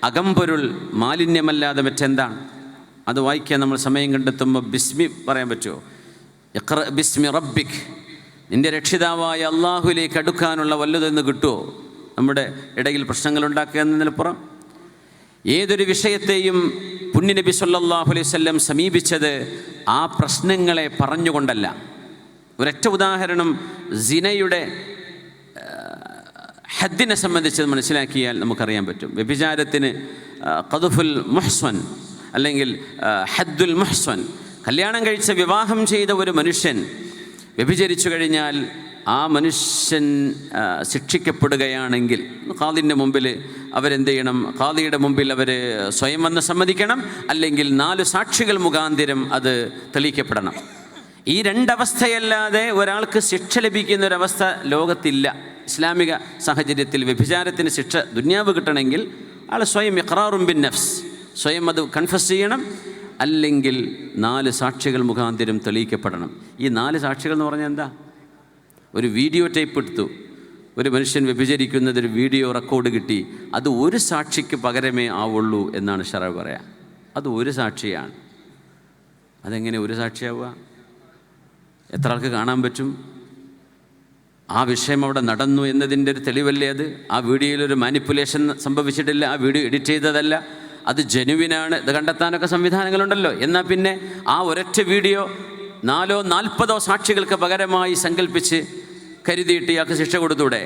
അകമ്പൊരുൾ മാലിന്യമല്ലാതെ മറ്റെന്താണ്? അത് വായിക്കാൻ നമ്മൾ സമയം കണ്ടെത്തുമ്പോൾ ബിസ്മി പറയാൻ പറ്റുമോ? ഇഖ്റ ബിസ്മി റബ്ബിക്, നിൻ്റെ രക്ഷിതാവായ അള്ളാഹുവിലേക്ക് അടുക്കാനുള്ള വല്ലതെന്ന് കിട്ടുമോ? നമ്മുടെ ഇടയിൽ പ്രശ്നങ്ങൾ ഉണ്ടാക്കുക എന്നതിനപ്പുറം ഏതൊരു വിഷയത്തെയും പുണ്യനബി സല്ലല്ലാഹു അലൈഹി വസല്ലം സമീപിച്ചത് ആ പ്രശ്നങ്ങളെ പറഞ്ഞുകൊണ്ടല്ല. ഒരൊറ്റ ഉദാഹരണം സിനയുടെ ഹദ്ദിനെ സംബന്ധിച്ച് മനസ്സിലാക്കിയാൽ നമുക്കറിയാൻ പറ്റും. വ്യഭിചാരത്തിന് ഖദ്ഫുൽ മുഹ്സൻ അല്ലെങ്കിൽ ഹദ്ദുൽ മുഹ്സൻ, കല്യാണം കഴിച്ച വിവാഹം ചെയ്ത ഒരു മനുഷ്യൻ വ്യഭിചരിച്ചു കഴിഞ്ഞാൽ ആ മനുഷ്യൻ ശിക്ഷിക്കപ്പെടുകയാണെങ്കിൽ ഖാദിൻ്റെ മുമ്പിൽ അവരെന്ത് ചെയ്യണം? ഖാദിയുടെ മുമ്പിൽ അവർ സ്വയം വന്ന് സമ്മതിക്കണം, അല്ലെങ്കിൽ 4 സാക്ഷികൾ മുഖാന്തിരം അത് തെളിയിക്കപ്പെടണം. ഈ 2 അവസ്ഥയല്ലാതെ ഒരാൾക്ക് ശിക്ഷ ലഭിക്കുന്നൊരവസ്ഥ ലോകത്തില്ല. ഇസ്ലാമിക സാഹചര്യത്തിൽ വ്യഭിചാരത്തിന് ശിക്ഷ ദുന്യാവ് കിട്ടണമെങ്കിൽ ആൾ സ്വയം ഇഖ്റാറും ബിൻ നഫ്സ്, സ്വയം അത് കൺഫസ് ചെയ്യണം, അല്ലെങ്കിൽ 4 സാക്ഷികൾ മുഖാന്തിരം തെളിയിക്കപ്പെടണം. ഈ 4 സാക്ഷികൾ എന്ന് പറഞ്ഞാൽ എന്താ? ഒരു വീഡിയോ ടേപ്പ് എടുത്തു, ഒരു മനുഷ്യൻ വ്യഭിചരിക്കുന്നതൊരു വീഡിയോ റെക്കോർഡ് കിട്ടി, അത് ഒരു സാക്ഷിക്ക് പകരമേ ആവുള്ളൂ എന്നാണ് ശറഅ് പറയാം. അത് ഒരു സാക്ഷിയാണ്. അതെങ്ങനെ ഒരു സാക്ഷിയാവുക? എത്ര ആൾക്ക് കാണാൻ പറ്റും? ആ വിഷയം അവിടെ നടന്നു എന്നതിൻ്റെ ഒരു തെളിവല്ലേ അത്? ആ വീഡിയോയിലൊരു മാനിപ്പുലേഷൻ സംഭവിച്ചിട്ടില്ല, ആ വീഡിയോ എഡിറ്റ് ചെയ്തതല്ല, അത് ജെനുവിനാണ്. ഇത് കണ്ടെത്താനൊക്കെ സംവിധാനങ്ങളുണ്ടല്ലോ. എന്നാൽ പിന്നെ ആ ഒരൊറ്റ വീഡിയോ 4-40 സാക്ഷികൾക്ക് പകരമായി സങ്കല്പിച്ച് കരുതിയിട്ട് ഇയാൾക്ക് ശിക്ഷ കൊടുത്തൂടെ?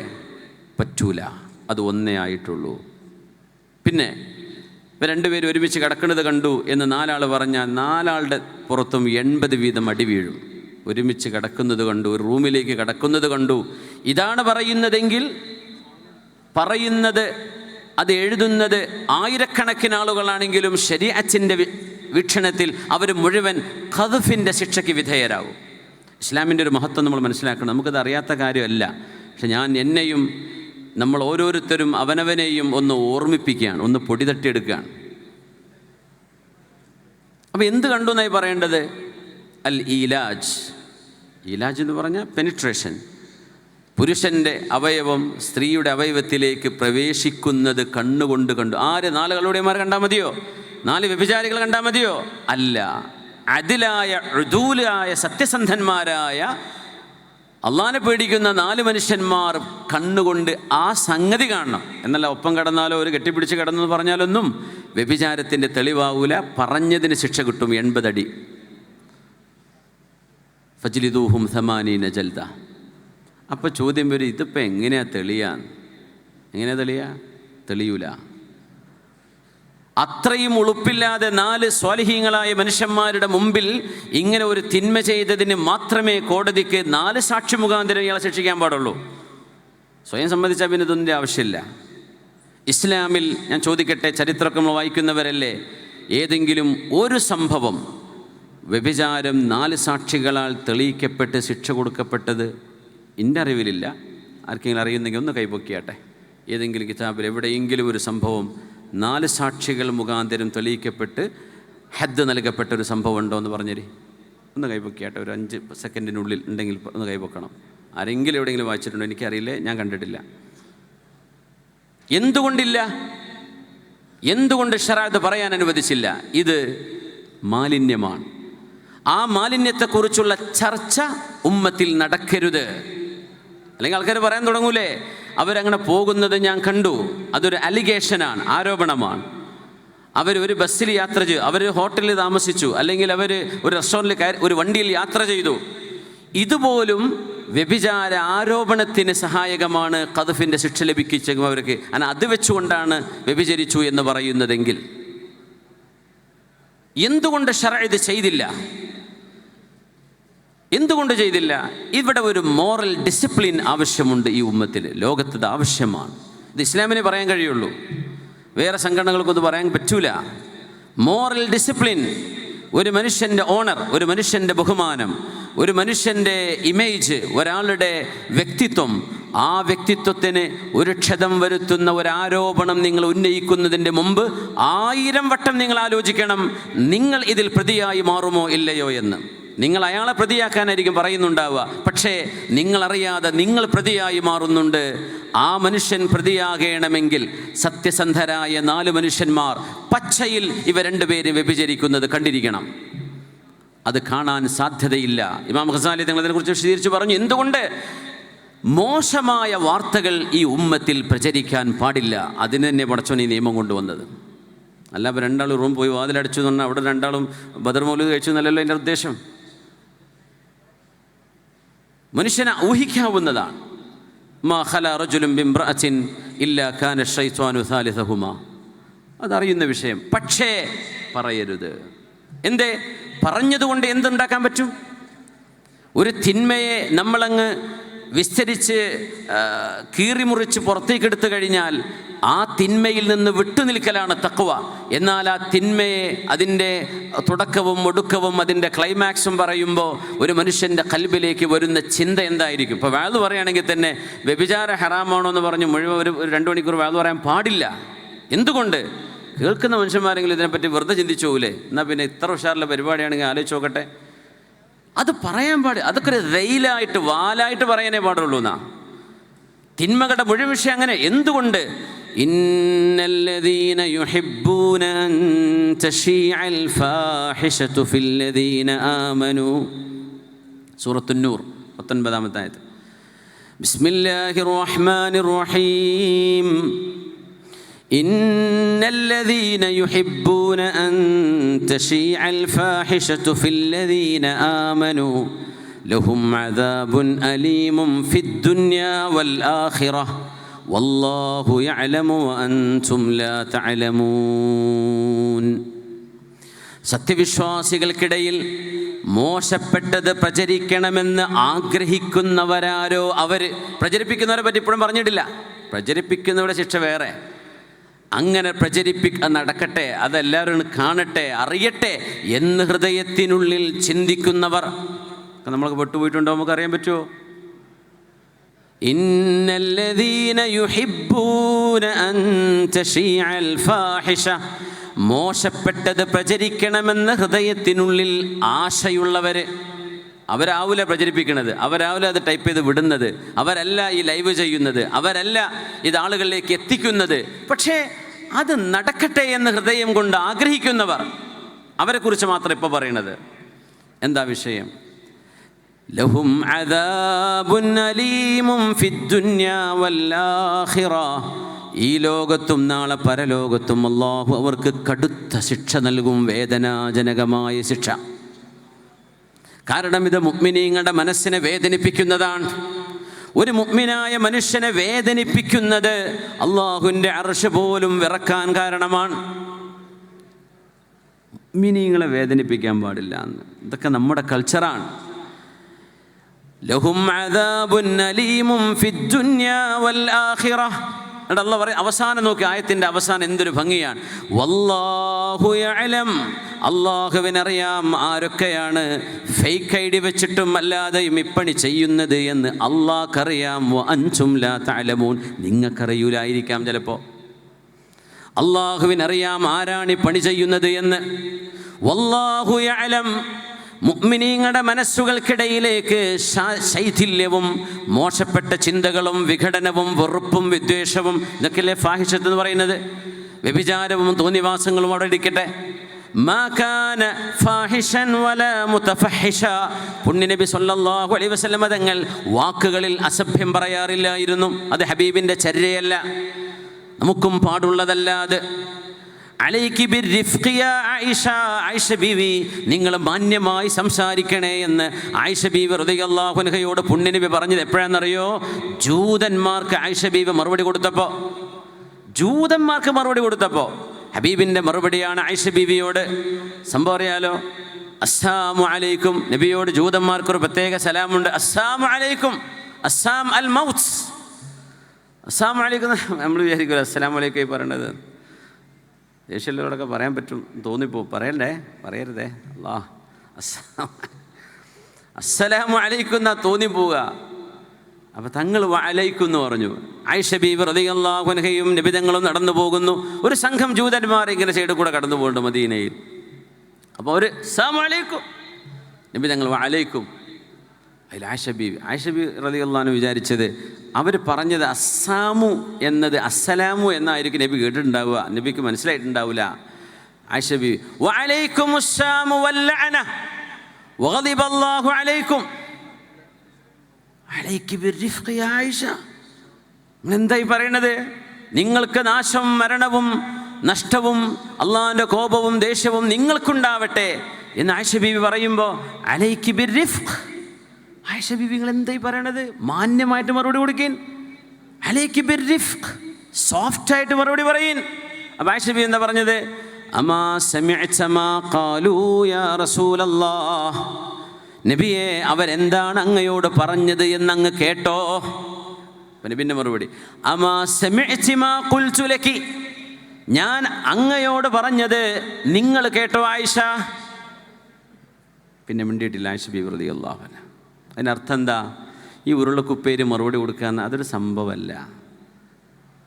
പറ്റൂല. അത് ഒന്നേ ആയിട്ടുള്ളൂ. പിന്നെ 2 പേര് ഒരുമിച്ച് കിടക്കുന്നത് കണ്ടു എന്ന് 4 ആൾ പറഞ്ഞാൽ 4 ആളുടെ പുറത്തും 80 വീതം അടി വീഴും. ഒരുമിച്ച് കിടക്കുന്നത് കണ്ടു, ഒരു റൂമിലേക്ക് കിടക്കുന്നത് കണ്ടു, ഇതാണ് പറയുന്നതെങ്കിൽ പറയുന്നത് അത് എഴുതുന്നത് ആയിരക്കണക്കിന് ആളുകളാണെങ്കിലും ശരീഅത്തിൻ്റെ വീക്ഷണത്തിൽ അവർ മുഴുവൻ ഖദ്ഫിൻ്റെ ശിക്ഷയ്ക്ക് വിധേയരാകും. ഇസ്ലാമിൻ്റെ ഒരു മഹത്വം നമ്മൾ മനസ്സിലാക്കണം. നമുക്കത് അറിയാത്ത കാര്യമല്ല. പക്ഷെ എന്നെയും നമ്മൾ ഓരോരുത്തരും അവനവനെയും ഒന്ന് ഓർമ്മിപ്പിക്കുകയാണ്, ഒന്ന് പൊടി തട്ടിയെടുക്കുകയാണ്. അപ്പോൾ എന്ത് കണ്ടു എന്നായി പറയേണ്ടത്? അൽ ഈലാജ്. ഈലാജ് എന്ന് പറഞ്ഞാൽ പെനിട്രേഷൻ. പുരുഷൻ്റെ അവയവം സ്ത്രീയുടെ അവയവത്തിലേക്ക് പ്രവേശിക്കുന്നത് കണ്ണുകൊണ്ട് കണ്ടു. 4 കള്ളുടിയന്മാർ കണ്ടാൽ മതിയോ? 4 വ്യഭിചാരികൾ കണ്ടാൽ മതിയോ? അല്ല. അദിലായ ഉദൂലായ സത്യസന്ധന്മാരായ അള്ളാനെ പേടിക്കുന്ന 4 മനുഷ്യന്മാർ കണ്ണുകൊണ്ട് ആ സംഗതി കാണണം എന്നല്ല. ഒപ്പം കിടന്നാലോ ഒരു കെട്ടിപ്പിടിച്ച് കിടന്നു പറഞ്ഞാലൊന്നും വ്യഭിചാരത്തിൻ്റെ തെളിവാവൂല. പറഞ്ഞതിന് ശിക്ഷ കിട്ടും 80 അടി. ഫജ്ലിദൂഹും 80 ജൽദ. അപ്പോൾ ചോദ്യം വരും, ഇതിപ്പോൾ എങ്ങനെയാ തെളിയാൻ? എങ്ങനെയാ തെളിയൂല. അത്രയും ഉളുപ്പില്ലാതെ 4 സ്വാലിഹീങ്ങളായ മനുഷ്യന്മാരുടെ മുമ്പിൽ ഇങ്ങനെ ഒരു തിന്മ ചെയ്തതിന് മാത്രമേ കോടതിക്ക് 4 സാക്ഷി മുഖാന്തരം ഇയാളെ ശിക്ഷിക്കാൻ പാടുള്ളൂ. സ്വയം സമ്മതിച്ചാൽ പിന്നെ ഇതൊന്നിൻ്റെ ആവശ്യമില്ല. ഇസ്ലാമിൽ ഞാൻ ചോദിക്കട്ടെ, ചരിത്രമൊക്കെ നമ്മൾ വായിക്കുന്നവരല്ലേ, ഏതെങ്കിലും ഒരു സംഭവം വ്യഭിചാരം 4 സാക്ഷികളാൽ തെളിയിക്കപ്പെട്ട് ശിക്ഷ കൊടുക്കപ്പെട്ടത് എൻ്റെ അറിവിലില്ല. ആർക്കെങ്കിലും അറിയുന്നെങ്കിൽ ഒന്ന് കൈപൊക്കിയാട്ടെ. ഏതെങ്കിലും കിതാബിൽ എവിടെയെങ്കിലും ഒരു സംഭവം 4 സാക്ഷികൾ മുഖാന്തരം തെളിയിക്കപ്പെട്ട് ഹദ്ദ് നൽകപ്പെട്ട ഒരു സംഭവം ഉണ്ടോ എന്ന് പറഞ്ഞേരി. ഒന്ന് കൈപൊക്കിയാട്ടെ. ഒരു 5 സെക്കൻഡിനുള്ളിൽ ഉണ്ടെങ്കിൽ ഒന്ന് കൈപൊക്കണം. ആരെങ്കിലും എവിടെയെങ്കിലും വായിച്ചിട്ടുണ്ടോ? എനിക്കറിയില്ല, ഞാൻ കണ്ടിട്ടില്ല. എന്തുകൊണ്ടില്ല? എന്തുകൊണ്ട് ശറഅത്ത് പറയാൻ അനുവദിച്ചില്ല? ഇത് മാലിന്യമാണ്. ആ മാലിന്യത്തെക്കുറിച്ചുള്ള ചർച്ച ഉമ്മത്തിൽ നടക്കരുത്. അല്ലെങ്കിൽ ആൾക്കാർ പറയാൻ തുടങ്ങൂലേ, അവരങ്ങനെ പോകുന്നത് ഞാൻ കണ്ടു, അതൊരു അലിഗേഷനാണ്, ആരോപണമാണ്. ഒരു ബസ്സിൽ യാത്ര ചെയ്തു, അവർ ഹോട്ടലിൽ താമസിച്ചു, അല്ലെങ്കിൽ അവർ ഒരു റെസ്റ്റോറൻറ്റിൽ ഒരു വണ്ടിയിൽ യാത്ര ചെയ്തു. ഇതുപോലും വ്യഭിചാര ആരോപണത്തിന് സഹായകമാണ് ഖദ്ഫിൻ്റെ ശിക്ഷ ലഭിക്കും അവർക്ക്. അത് വെച്ചുകൊണ്ടാണ് വ്യഭിചരിച്ചു എന്ന് പറയുന്നതെങ്കിൽ എന്തുകൊണ്ട് ശറഅ് ഇത് ചെയ്തില്ല? എന്തുകൊണ്ട് ചെയ്തില്ല? ഇവിടെ ഒരു മോറൽ ഡിസിപ്ലിൻ ആവശ്യമുണ്ട് ഈ ഉമ്മത്തിൽ. ലോകത്തത് ആവശ്യമാണ്. ഇത് ഇസ്ലാമിനെ പറയാൻ കഴിയുള്ളൂ, വേറെ സംഘടനകൾക്കൊന്നും പറയാൻ പറ്റൂല. മോറൽ ഡിസിപ്ലിൻ, ഒരു മനുഷ്യൻ്റെ ഓണർ, ഒരു മനുഷ്യൻ്റെ ബഹുമാനം, ഒരു മനുഷ്യൻ്റെ ഇമേജ്, ഒരാളുടെ വ്യക്തിത്വം, ആ വ്യക്തിത്വത്തിന് ഒരു ക്ഷതം വരുത്തുന്ന ഒരാരോപണം നിങ്ങൾ ഉന്നയിക്കുന്നതിൻ്റെ മുമ്പ് 1000 വട്ടം നിങ്ങൾ ആലോചിക്കണം, നിങ്ങൾ ഇതിൽ പ്രതിയായി മാറുമോ ഇല്ലയോ എന്ന്. നിങ്ങൾ അയാളെ പ്രതിയാക്കാനായിരിക്കും പറയുന്നുണ്ടാവുക, പക്ഷേ നിങ്ങളറിയാതെ നിങ്ങൾ പ്രതിയായി മാറുന്നുണ്ട്. ആ മനുഷ്യൻ പ്രതിയാകണമെങ്കിൽ സത്യസന്ധരായ 4 മനുഷ്യന്മാർ പച്ചയിൽ ഇവ 2 പേരും വ്യഭിചരിക്കുന്നത് കണ്ടിരിക്കണം. അത് കാണാൻ സാധ്യതയില്ല. ഇമാം ഖസാലി തങ്ങൾ അതിനെക്കുറിച്ച് വിശദീകരിച്ച് പറഞ്ഞു, എന്തുകൊണ്ട് മോശമായ വാർത്തകൾ ഈ ഉമ്മത്തിൽ പ്രചരിക്കാൻ പാടില്ല. അതിന് തന്നെ പടച്ചോൻ ഈ നിയമം കൊണ്ടുവന്നത്. അല്ല, അപ്പോൾ 2 റൂം പോയി വാതിലടച്ചു എന്ന് പറഞ്ഞാൽ അവിടെ 2 ബദർ മൗലൂദ് കഴിച്ചു എന്നല്ലല്ലോ എൻ്റെ ഉദ്ദേശം. മനുഷ്യനെ ഊഹിക്കാവുന്നതാണ്. മാ ഖലാ റജുലുൻ ബിംറഅത്തിൻ ഇല്ലാ കാന ശൈത്വാനു സാലിസഹുമാ. അതറിയുന്ന വിഷയം, പക്ഷേ പറയരുത്. എന്തേ? പറഞ്ഞതുകൊണ്ട് എന്തുണ്ടാക്കാൻ പറ്റും? ഒരു തിന്മയെ നമ്മളങ്ങ് വിസ്തരിച്ച് കീറിമുറിച്ച് പുറത്തേക്ക് എടുത്തു കഴിഞ്ഞാൽ ആ തിന്മയിൽ നിന്ന് വിട്ടുനിൽക്കലാണ് തഖ്വ. എന്നാൽ ആ തിന്മയെ, അതിൻ്റെ തുടക്കവും ഒടുക്കവും അതിൻ്റെ ക്ലൈമാക്സും പറയുമ്പോൾ ഒരു മനുഷ്യൻ്റെ ഖൽബിലേക്ക് വരുന്ന ചിന്ത എന്തായിരിക്കും? ഇപ്പോൾ വാഴ് പറയുകയാണെങ്കിൽ തന്നെ വ്യഭിചാര ഹറാമാണോ എന്ന് പറഞ്ഞ് മുഴുവൻ ഒരു 2 മണിക്കൂർ വാഴ് പറയാൻ പാടില്ല. എന്തുകൊണ്ട്? കേൾക്കുന്ന മനുഷ്യന്മാരെങ്കിലും ഇതിനെപ്പറ്റി വെറുതെ ചിന്തിച്ചു പോകില്ലേ? എന്നാൽ പിന്നെ ഇത്ര ഉഷാറുള്ള പരിപാടിയാണെങ്കിൽ ആലോചിച്ച് നോക്കട്ടെ. അത് പറയാൻ പാടില്ല. അതൊക്കെ ഒരു റെയിലായിട്ട് വാലായിട്ട് പറയാനേ പാടുള്ളൂ എന്നാ. തിന്മകളുടെ മുഴുവൻ വിഷയം അങ്ങനെ. എന്തുകൊണ്ട്? ഇന്നല്ലദീന യുഹിബ്ബൂന അൻ തശീഅൽ ഫാഹിശതു ഫില്ലദീന ആമനൂ. സൂറത്തുൻ നൂർ 19-ാമത്തെ ആയത്ത്. ബിസ്മില്ലാഹിർ റഹ്മാനിർ റഹീം. ഇന്നല്ലദീന യുഹിബ്ബൂന അൻ തശീഅൽ ഫാഹിശതു ഫില്ലദീന ആമനൂ ലഹും അദാബുൻ അലീമുൻ ഫിദ്ദുനിയാ വൽ ആഖിറഹ് വല്ലാഹു യഅലമു വഅൻതും ലാ തഅലമൂൻ. സത്യവിശ്വാസികൾക്കിടയിൽ മോശപ്പെട്ടത് പ്രചരിക്കണമെന്ന് ആഗ്രഹിക്കുന്നവരാരോ അവർ. പ്രചരിപ്പിക്കുന്നവരെ പറ്റി ഇപ്പോഴും പറഞ്ഞിട്ടില്ല. പ്രചരിപ്പിക്കുന്നവരുടെ ശിക്ഷ വേറെ. അങ്ങനെ നടക്കട്ടെ, അതെല്ലാവരും കാണട്ടെ, അറിയട്ടെ എന്ന് ഹൃദയത്തിനുള്ളിൽ ചിന്തിക്കുന്നവർ. നമ്മളൊക്കെ പെട്ടുപോയിട്ടുണ്ടോ? നമുക്കറിയാൻ പറ്റുമോ? ഇന്നല്ലദീന യുഹിബ്ബൂന അൻ തശീഅൽ ഫാഹിശ. മോശപ്പെട്ടത് പ്രചരിക്കണമെന്ന് ഹൃദയത്തിനുള്ളിൽ ആശയുള്ളവർ. അവരാവില്ല പ്രചരിപ്പിക്കുന്നത്, അവരാവില്ല അത് ടൈപ്പ് ചെയ്ത് വിടുന്നത്, അവരല്ല ഈ ലൈവ് ചെയ്യുന്നത്, അവരല്ല ഇത് ആളുകളിലേക്ക് എത്തിക്കുന്നത്. പക്ഷേ അത് നടക്കട്ടെ എന്ന് ഹൃദയം കൊണ്ട് ആഗ്രഹിക്കുന്നവർ, അവരെക്കുറിച്ച് മാത്രം ഇപ്പോൾ പറയണത്. എന്താ വിഷയം? ലഹും അദാബുൻ അലീമുൻ ഫിദ്ദുനിയാ വൽ ആഖിറ. ഈ ലോകത്തും നാളെ പരലോകത്തും അല്ലാഹു അവർക്ക് കടുത്ത ശിക്ഷ നൽകും, വേദനാജനകമായ ശിക്ഷ. കാരണം ഇത് മുഅ്മിനീങ്ങളുടെ മനസ്സിനെ വേദനിപ്പിക്കുന്നതാണ്. ഒരു മുഅ്മിനായ മനുഷ്യനെ വേദനിപ്പിക്കുന്നത് അല്ലാഹുവിൻ്റെ അർശ് പോലും വിറക്കാൻ കാരണമാണ്. മുഅ്മിനീങ്ങളെ വേദനിപ്പിക്കാൻ പാടില്ല എന്ന്. ഇതൊക്കെ നമ്മുടെ കൾച്ചറാണ്. ലഹും അദാബുൻ അലീമുൻ ഫിദ്ദുനിയാ വൽ ആഖിറ. എന്നിട്ട് അല്ലാഹ് പറയും, അവസാനം നോക്കി, ആയത്തിൻ്റെ അവസാനം എന്തൊരു ഭംഗിയാണ്. വല്ലാഹു യഅലം, അള്ളാഹുവിനറിയാം ആരൊക്കെയാണ് ഫേക്ക് ഐ ഡി വെച്ചിട്ടും അല്ലാതെയും ഇപ്പണി ചെയ്യുന്നത് എന്ന് അള്ളാഹ്ക്കറിയാം. വഅൻതും ലാ തഅലമൂൻ, നിങ്ങൾക്കറിയൂലായിരിക്കാം ചിലപ്പോൾ. അള്ളാഹുവിനറിയാം ആരാണ് ഈ പണി ചെയ്യുന്നത് എന്ന്. വല്ലാഹു യഅലം, മുഅ്മിനീങ്ങളുടെ മനസ്സുകൾക്കിടയിലേക്ക് ശൈഥില്യവും മോശപ്പെട്ട ചിന്തകളും വിഘടനവും വെറുപ്പും വിദ്വേഷവും, ഇതൊക്കെയല്ലേ ഫാഹിഷത്ത് എന്ന് പറയുന്നത്. വ്യഭിചാരവും തോന്നിവാസങ്ങളും അവിടെ ഇരിക്കട്ടെ. മാ കാന ഫാഹിഷൻ വലാ മുതഫഹിഷ, പുണ്യനബി സല്ലല്ലാഹു അലൈഹി വസല്ലം തങ്ങൾ വാക്കുകളിൽ അസഭ്യം പറയാറില്ലായിരുന്നു. അത് ഹബീബിൻ്റെ ചര്യയല്ല, നമുക്കും പാടുള്ളതല്ല അത്. അലൈകി ബിർരിഫ്ഖി യാ ആയിഷ, ആയിഷ ബീവി നിങ്ങൾ മാന്യമായി സംസാരിക്കണേ എന്ന് ആയിഷ ബീവി റളിയല്ലാഹു അൻഹയോട് പുണ്യനബി പറഞ്ഞത് എപ്പോഴാണെന്നറിയോ? ജൂതന്മാർക്ക് ആയിഷ ബീവി മറുപടി കൊടുത്തപ്പോൾ, ജൂതന്മാർക്ക് മറുപടി കൊടുത്തപ്പോൾ ഹബീബിൻ്റെ മറുപടിയാണ് ആയിഷ ബീവിയോട്. സംഭവം അറിയാലോ, അസ്സലാമു അലൈക്കും. നബിയോട് ജൂതന്മാർക്കൊരു പ്രത്യേക സലാമുണ്ട്, അസ്സലാമു അലൈക്കും, അസ്സാം അൽ മൗത്ത്. അസ്സലാമു അലൈക്കും നമ്മൾ വിചാരിക്കുമല്ലോ അസ്സലാമു അലൈക്കും പറയണത്. ദേഷ്യമുള്ളവരോടൊക്കെ പറയാൻ പറ്റും തോന്നിപ്പോ, പറയണ്ടേ, പറയരുതേ. അല്ലാഹ് അസ്സലാമു അലൈക്കും എന്നാ തോന്നിപ്പോവുക. അപ്പോൾ തങ്ങൾ വഅലൈക്കും എന്ന് പറഞ്ഞു. ആയിഷ ബീവി റളിയല്ലാഹു അൻഹയും നബിതങ്ങളും നടന്നു പോകുന്നു. ഒരു സംഘം ജൂതന്മാർ ഇങ്ങനെ സൈഡിൽ കൂടെ കടന്നു പോകുന്നുണ്ട് മദീനയിൽ. അപ്പോൾ ഒരു അസ്സലാമു അലൈക്കും, നബിതങ്ങൾ വഅലൈക്കും. അതിൽ ആയിഷ ബീവി റളിയല്ലാഹു അൻഹ വിചാരിച്ചത് അവർ പറഞ്ഞത് അസ്സാമു എന്നത് അസ്സലാമു എന്നായിരിക്കും നബി കേട്ടിട്ടുണ്ടാവുക, നബിക്ക് മനസ്സിലായിട്ടുണ്ടാവില്ല. ആയിഷ ബീവി വഅലൈക്കുമുസ്സലാമു വല്ലഅന വഗദിബല്ലാഹു അലൈക്കും അലൈകി ബിർരിഫ്ഖി യാ ആയിഷ. എന്തായി പറയണത്? നിങ്ങൾക്ക് നാശം മരണവും നഷ്ടവും അള്ളാഹിൻ്റെ കോപവും ദേഷ്യവും നിങ്ങൾക്കുണ്ടാവട്ടെ എന്ന് ആയിഷ ബീവി പറയുമ്പോൾ അലൈകി ബിർരിഫ്ഖ്. ആയിഷ ബീവി നിങ്ങൾ എന്തായി പറയണത്? മാന്യമായിട്ട് മറുപടി കൊടുക്കീൻ. അലൈകി ബിർരിഫ്ഖ്, സോഫ്റ്റായിട്ട് മറുപടി പറയീൻ. അപ്പോൾ ആയിഷ ബീവി എന്താ പറഞ്ഞത്? അമാ സമിഅത മാ ഖാലൂ യാ റസൂലല്ലാഹ്, നബിയെ അവരെന്താണ് അങ്ങയോട് പറഞ്ഞത് എന്നങ്ങ് കേട്ടോ? നബിൻ്റെ മറുപടി അമാ സമിഅതി മാ ഖുൽതു ലക്കി, ഞാൻ അങ്ങയോട് പറഞ്ഞത് നിങ്ങൾ കേട്ടോ ആയിഷ? പിന്നെ മിണ്ടിയിട്ടില്ല ആയിഷ ബീവി റളിയല്ലാഹു അൻഹ. അതിനർത്ഥം എന്താ? ഈ ഉരുളക്കുപ്പേര് മറുപടി കൊടുക്കുക എന്ന് അതൊരു സംഭവമല്ല,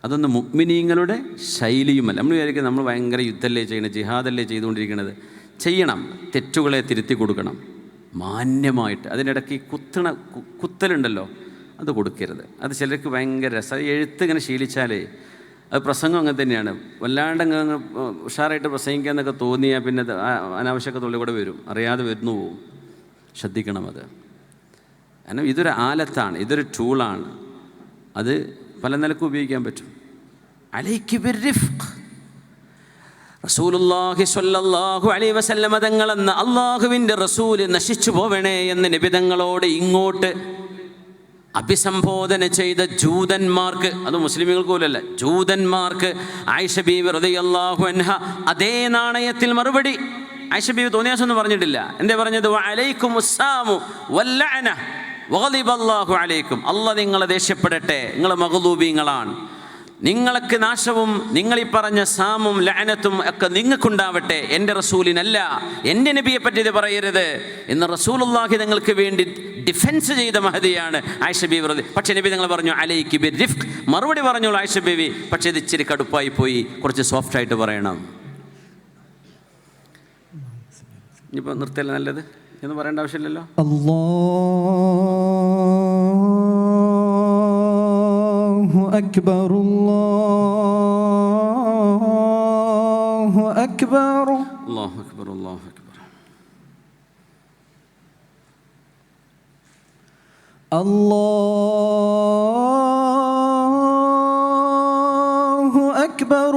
അതൊന്നും മുഅ്മിനീങ്ങളുടെ ശൈലിയുമല്ല. നമ്മൾ വിചാരിക്കുന്നത് നമ്മൾ ഭയങ്കര യുദ്ധമല്ലേ ചെയ്യണത്, ജിഹാദല്ലേ ചെയ്തുകൊണ്ടിരിക്കുന്നത്. ചെയ്യണം, തെറ്റുകളെ തിരുത്തി കൊടുക്കണം മാന്യമായിട്ട്. അതിനിടയ്ക്ക് കുത്തലുണ്ടല്ലോ, അത് കൊടുക്കരുത്. അത് ചിലർക്ക് ഭയങ്കര രസം. എഴുത്ത് ഇങ്ങനെ ശീലിച്ചാലേ അത് പ്രസംഗം അങ്ങനെ തന്നെയാണ്. വല്ലാണ്ട് അങ്ങ് ഉഷാറായിട്ട് പ്രസംഗിക്കുക എന്നൊക്കെ തോന്നിയാൽ പിന്നെ അനാവശ്യമൊക്കെ തൊള്ളി കൂടെ വരും, അറിയാതെ വരുന്നു പോവും. ശ്രദ്ധിക്കണം അത്. കാരണം ഇതൊരു ആലത്താണ്, ഇതൊരു ടൂളാണ്, അത് പല നിലക്കും ഉപയോഗിക്കാൻ പറ്റും. അലൈകി ബിർരിഫ്ഖ്. റസൂലുള്ളാഹി സ്വല്ലല്ലാഹു അലൈഹി വസല്ലമ തങ്ങളെന്ന അള്ളാഹുവിൻ്റെ റസൂല് നശിച്ചു പോവണേ എന്ന് നബിതങ്ങളോട് ഇങ്ങോട്ട് അഭിസംബോധന ചെയ്ത ജൂതന്മാർക്ക്, അത് മുസ്ലിമുകൾക്ക് പോലല്ല, ജൂതന്മാർക്ക് ആയിഷ ബീവി റളിയല്ലാഹു അൻഹ അതേ നാണയത്തിൽ മറുപടി. ആയിഷ ബീവി തോന്നിയാസൊന്നും പറഞ്ഞിട്ടില്ല. എന്തേ പറഞ്ഞത്? വഅലൈക്കുമുസ്സലാമു വല്ലഅന വഗദിബല്ലാഹു അലൈക്കും. അല്ലാഹ് നിങ്ങളെ ദേഷ്യപ്പെടട്ടെ, നിങ്ങൾ മഗ്ലൂബീങ്ങളാണ്, നിങ്ങൾക്ക് നാശവും നിങ്ങളീ പറഞ്ഞ സാമും ലഅനത്തും ഒക്കെ നിങ്ങൾക്കുണ്ടാവട്ടെ, എൻ്റെ റസൂലിനല്ല, എൻ്റെ നബിയെ പറ്റി ഇത് പറയരുത് എന്ന് റസൂലുള്ളാഹി നിങ്ങൾക്ക് വേണ്ടി ഡിഫെൻസ് ചെയ്ത മഹദിയാണ് ആയിഷ ബീവി റളി. പക്ഷേ നബി നിങ്ങൾ പറഞ്ഞു അലൈകി ബിർരിഫ്ഖ്, മറുപടി പറഞ്ഞോളൂ ആയിഷ ബീവി, പക്ഷേ ഇത് ഇച്ചിരി കടുപ്പായി പോയി, കുറച്ച് സോഫ്റ്റായിട്ട് പറയണം. ഇനിയിപ്പോൾ നിർത്തല്ല നല്ലത് എന്ന് പറയേണ്ട ആവശ്യമില്ലല്ലോ. അല്ലാഹു അക്ബർ, അല്ലാഹു അക്ബർ, അല്ലാഹു അക്ബർ, അല്ലാഹു അക്ബർ. അല്ലാഹു അക്ബർ,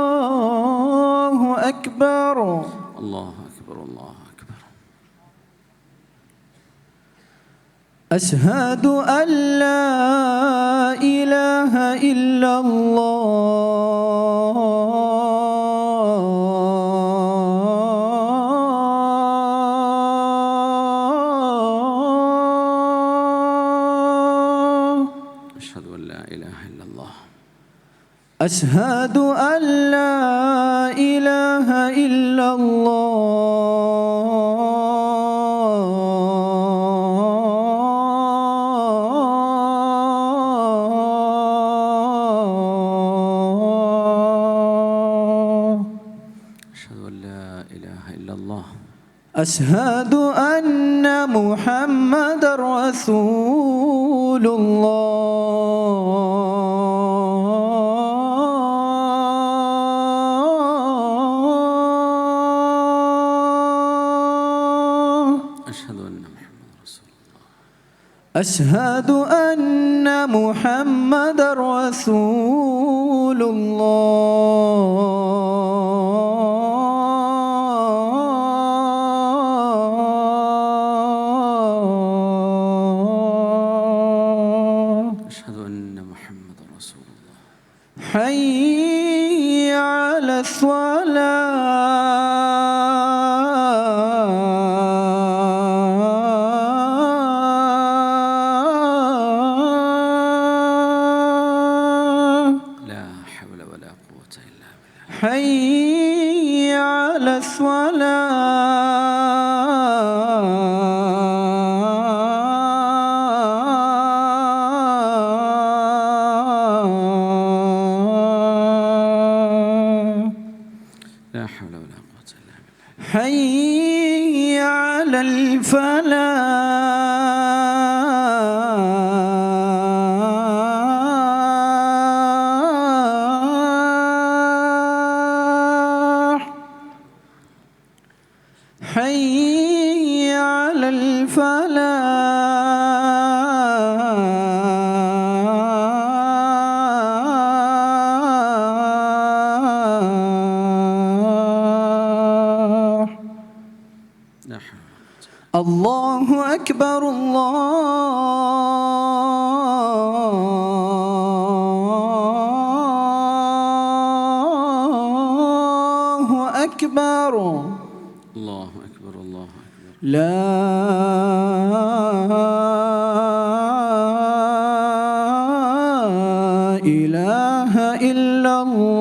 അല്ലാഹു അക്ബർ, അല്ലാഹു അക്ബർ, അല്ലാഹു അക്ബർ. അശ്ഹദു അൻ ലാ ഇലാഹ ഇല്ല إلا الله أشهد أن لا إله إلا الله أشهد أن لا إله إلا الله أشهد أن لا إله إلا الله أشهد أن محمد رسول الله أشهد أن محمد رسول الله أشهد أن محمد رسول الله أشهد أن محمد رسول الله حي على الصلاة لا حول ولا قوة إلا بالله حي على الصلاة لا حول ولا قوة إلا بالله حي على الفلاح حي على الفلاح لا حول ولا قوة الله أكبر الله أكبر الله أكبر الله أكبر لا إله إلا الله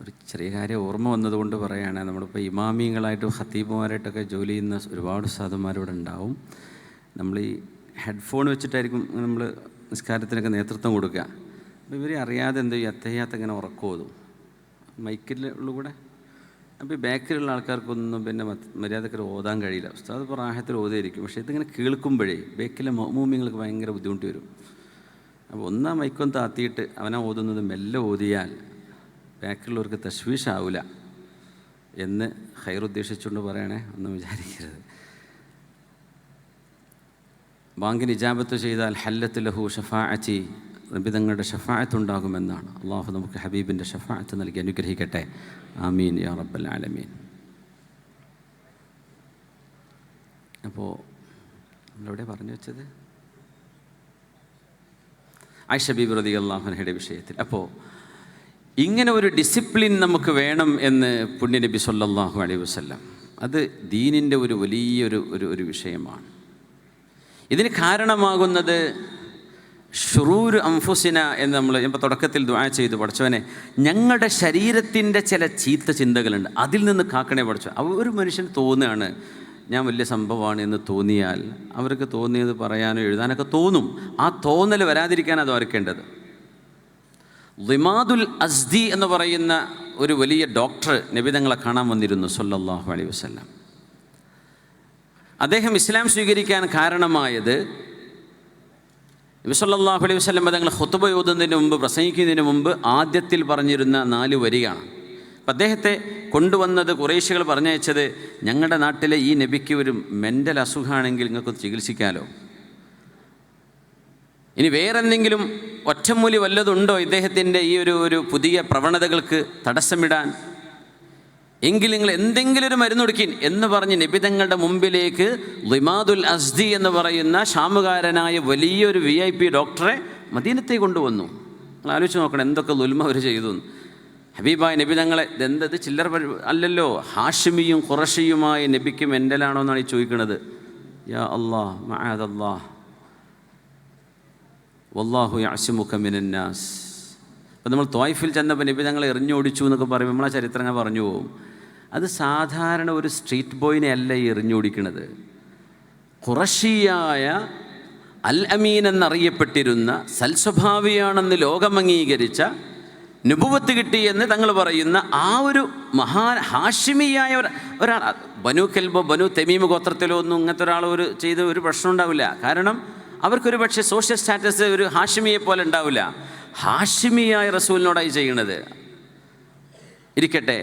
ഒരു ചെറിയ കാര്യം ഓർമ്മ വന്നതുകൊണ്ട് പറയുകയാണ്. നമ്മളിപ്പോൾ ഇമാമിങ്ങളായിട്ടും ഖത്തീബുമാരായിട്ടൊക്കെ ജോലി ചെയ്യുന്ന ഒരുപാട് ഉസ്താദുമാരിവിടെ ഉണ്ടാവും. നമ്മൾ ഈ ഹെഡ്ഫോൺ വെച്ചിട്ടായിരിക്കും നമ്മൾ നിസ്കാരത്തിനൊക്കെ നേതൃത്വം കൊടുക്കുക. അപ്പോൾ ഇവരെ അറിയാതെ എന്തോ ഈ അത്തയ്യാത്ത ഇങ്ങനെ ഉറക്കോതും മൈക്കിലുള്ള കൂടെ. അപ്പോൾ ഈ ബാക്കിലുള്ള ആൾക്കാർക്കൊന്നും പിന്നെ മര്യാദക്ക് ഓതാൻ കഴിയില്ല. ഉസ്താദ് ഇപ്പോൾ റാഹത്തിൽ ഓതിയിരിക്കും, പക്ഷേ ഇതിങ്ങനെ കേൾക്കുമ്പോഴേ ബാക്കിലെ മൗമൂമിങ്ങൾക്ക് ഭയങ്കര ബുദ്ധിമുട്ട് വരും. അപ്പോൾ ഒന്നാ മൈക്കൊന്ന് താത്തിയിട്ട് അവനാ ഓതുന്നത് മെല്ലെ ഓതിയാൽ ബാക്കിയുള്ളവർക്ക് തശ്വീഷാവില്ല എന്ന് ഖൈറുദ്ദേശിച്ചുകൊണ്ട് പറയണേ, ഒന്നും വിചാരിക്കരുത്. ബാങ്കിന് ഇജാബത്ത് ചെയ്താൽ ഹല്ലത്ത് ലഹു ഷഫാഅത്തി, നബി തങ്ങളുടെ ഷഫാഅത്ത് ഉണ്ടാകുമെന്നാണ്. അള്ളാഹു നമുക്ക് ഹബീബിൻ്റെ ഷഫാഅത്ത് നൽകി അനുഗ്രഹിക്കട്ടെ. ആമീൻ യാ റബ്ബൽ ആലമീൻ. അപ്പോൾ നമ്മളെവിടെ പറഞ്ഞു വെച്ചത്? ആയിഷ ബീബി റളിയല്ലാഹു അൻഹയുടെ വിഷയത്തിൽ. അപ്പോൾ ഇങ്ങനെ ഒരു ഡിസിപ്ലിൻ നമുക്ക് വേണം എന്ന് പുണ്യനബി സല്ലല്ലാഹു അലൈഹി വസല്ലം, അത് ദീനിൻ്റെ ഒരു വലിയൊരു വിഷയമാണ്. ഇതിന് കാരണമാകുന്നത് ഷുറൂർ അംഫുസിന എന്ന് നമ്മൾ ഇപ്പോൾ തുടക്കത്തിൽ ദുആ ചെയ്തു, പഠിച്ചവനെ ഞങ്ങളുടെ ശരീരത്തിൻ്റെ ചില ചീത്ത ചിന്തകളുണ്ട്, അതിൽ നിന്ന് കാക്കണേ പഠിച്ചു. ഒരു മനുഷ്യന് തോന്നുകയാണ് ഞാൻ വലിയ സംഭവമാണ് എന്ന് തോന്നിയാൽ അവർക്ക് തോന്നിയത് പറയാനോ എഴുതാനൊക്കെ തോന്നും. ആ തോന്നൽ വരാതിരിക്കാൻ അത് ഓർക്കേണ്ടത്. ളിമാദുൽ അസ്ദി എന്ന് പറയുന്ന ഒരു വലിയ ഡോക്ടർ നബിതങ്ങളെ കാണാൻ വന്നിരുന്നു സല്ലല്ലാഹു അലൈഹി വസല്ലം. അദ്ദേഹം ഇസ്ലാം സ്വീകരിക്കാൻ കാരണമായത് നബി സല്ലല്ലാഹു അലൈഹി വസല്ലം തങ്ങൾ ഖുതുബ ഓതുന്നതിന് മുമ്പ്, പ്രസംഗിക്കുന്നതിന് മുമ്പ് ആദ്യത്തിൽ പറഞ്ഞിരുന്ന 4 വരിയാണ്. അപ്പം അദ്ദേഹത്തെ കൊണ്ടുവന്നത് ഖുറൈശികൾ പറഞ്ഞയച്ചത്, ഞങ്ങളുടെ നാട്ടിലെ ഈ നബിക്ക് ഒരു മെൻ്റൽ അസുഖമാണെങ്കിൽ നിങ്ങൾക്ക് ചികിത്സിക്കാമല്ലോ, ഇനി വേറെന്തെങ്കിലും ഒറ്റമൂലി വല്ലതുണ്ടോ ഇദ്ദേഹത്തിൻ്റെ ഈ ഒരു പുതിയ പ്രവണതകൾക്ക് തടസ്സമിടാൻ? എങ്കിൽ നിങ്ങൾ എന്തെങ്കിലും ഒരു മരുന്ന് കൊടുക്കിൻ എന്ന് പറഞ്ഞ് നബി തങ്ങളുടെ മുമ്പിലേക്ക് ളിമാദുൽ അസ്ദി എന്ന് പറയുന്ന ഷാമുകാരനായ വലിയൊരു VIP ഡോക്ടറെ മദീനത്തേക്ക് കൊണ്ടുവന്നു. നിങ്ങൾ ആലോചിച്ച് നോക്കണം എന്തൊക്കെ ദുൽമ അവർ ചെയ്തു. ഹബീബായ നബി തങ്ങളെ എന്തത് ചില്ലറ അല്ലല്ലോ, ഹാഷിമിയും ഖുറഷിയുമായ നബിക്ക് മെൻ്റലാണോ എന്നാണ് ഈ ചോദിക്കുന്നത്. യാ അല്ലാഹ് മഅദല്ലാഹ് വല്ലാഹു യഅസിമുക മിനന്നാസ്. അപ്പം നമ്മൾ ത്വായിഫിൽ ചെന്നപ്പോൾ നബി തങ്ങളെ എറിഞ്ഞോടിച്ചു എന്നൊക്കെ പറയുമ്പോൾ നമ്മളെ ചരിത്രങ്ങൾ പറഞ്ഞു പോകും. അത് സാധാരണ ഒരു സ്ട്രീറ്റ് ബോയിനെ അല്ല ഈ എറിഞ്ഞോടിക്കുന്നത്. ഖുറഷിയായ അൽ അമീൻ എന്നറിയപ്പെട്ടിരുന്ന സൽസ്വഭാവിയാണെന്ന് ലോകം അംഗീകരിച്ച നുബുവത്ത് കിട്ടിയെന്ന് തങ്ങൾ പറയുന്ന ആ ഒരു ഹാഷിമിയായ ഒരാൾ, ബനു കെൽബോ ബനു തെമീമ് ഗോത്രത്തിലോ ഒന്നും ഇങ്ങനത്തെ ഒരാൾ ചെയ്ത് ഒരു പ്രശ്നം ഉണ്ടാവില്ല. കാരണം അവർക്കൊരു പക്ഷേ സോഷ്യൽ സ്റ്റാറ്റസ് ഒരു ഹാഷിമിയെ പോലെ ഉണ്ടാവില്ല. ഹാഷിമിയായ റസൂലിനോടായി ചെയ്യണത്. ഇരിക്കട്ടെ,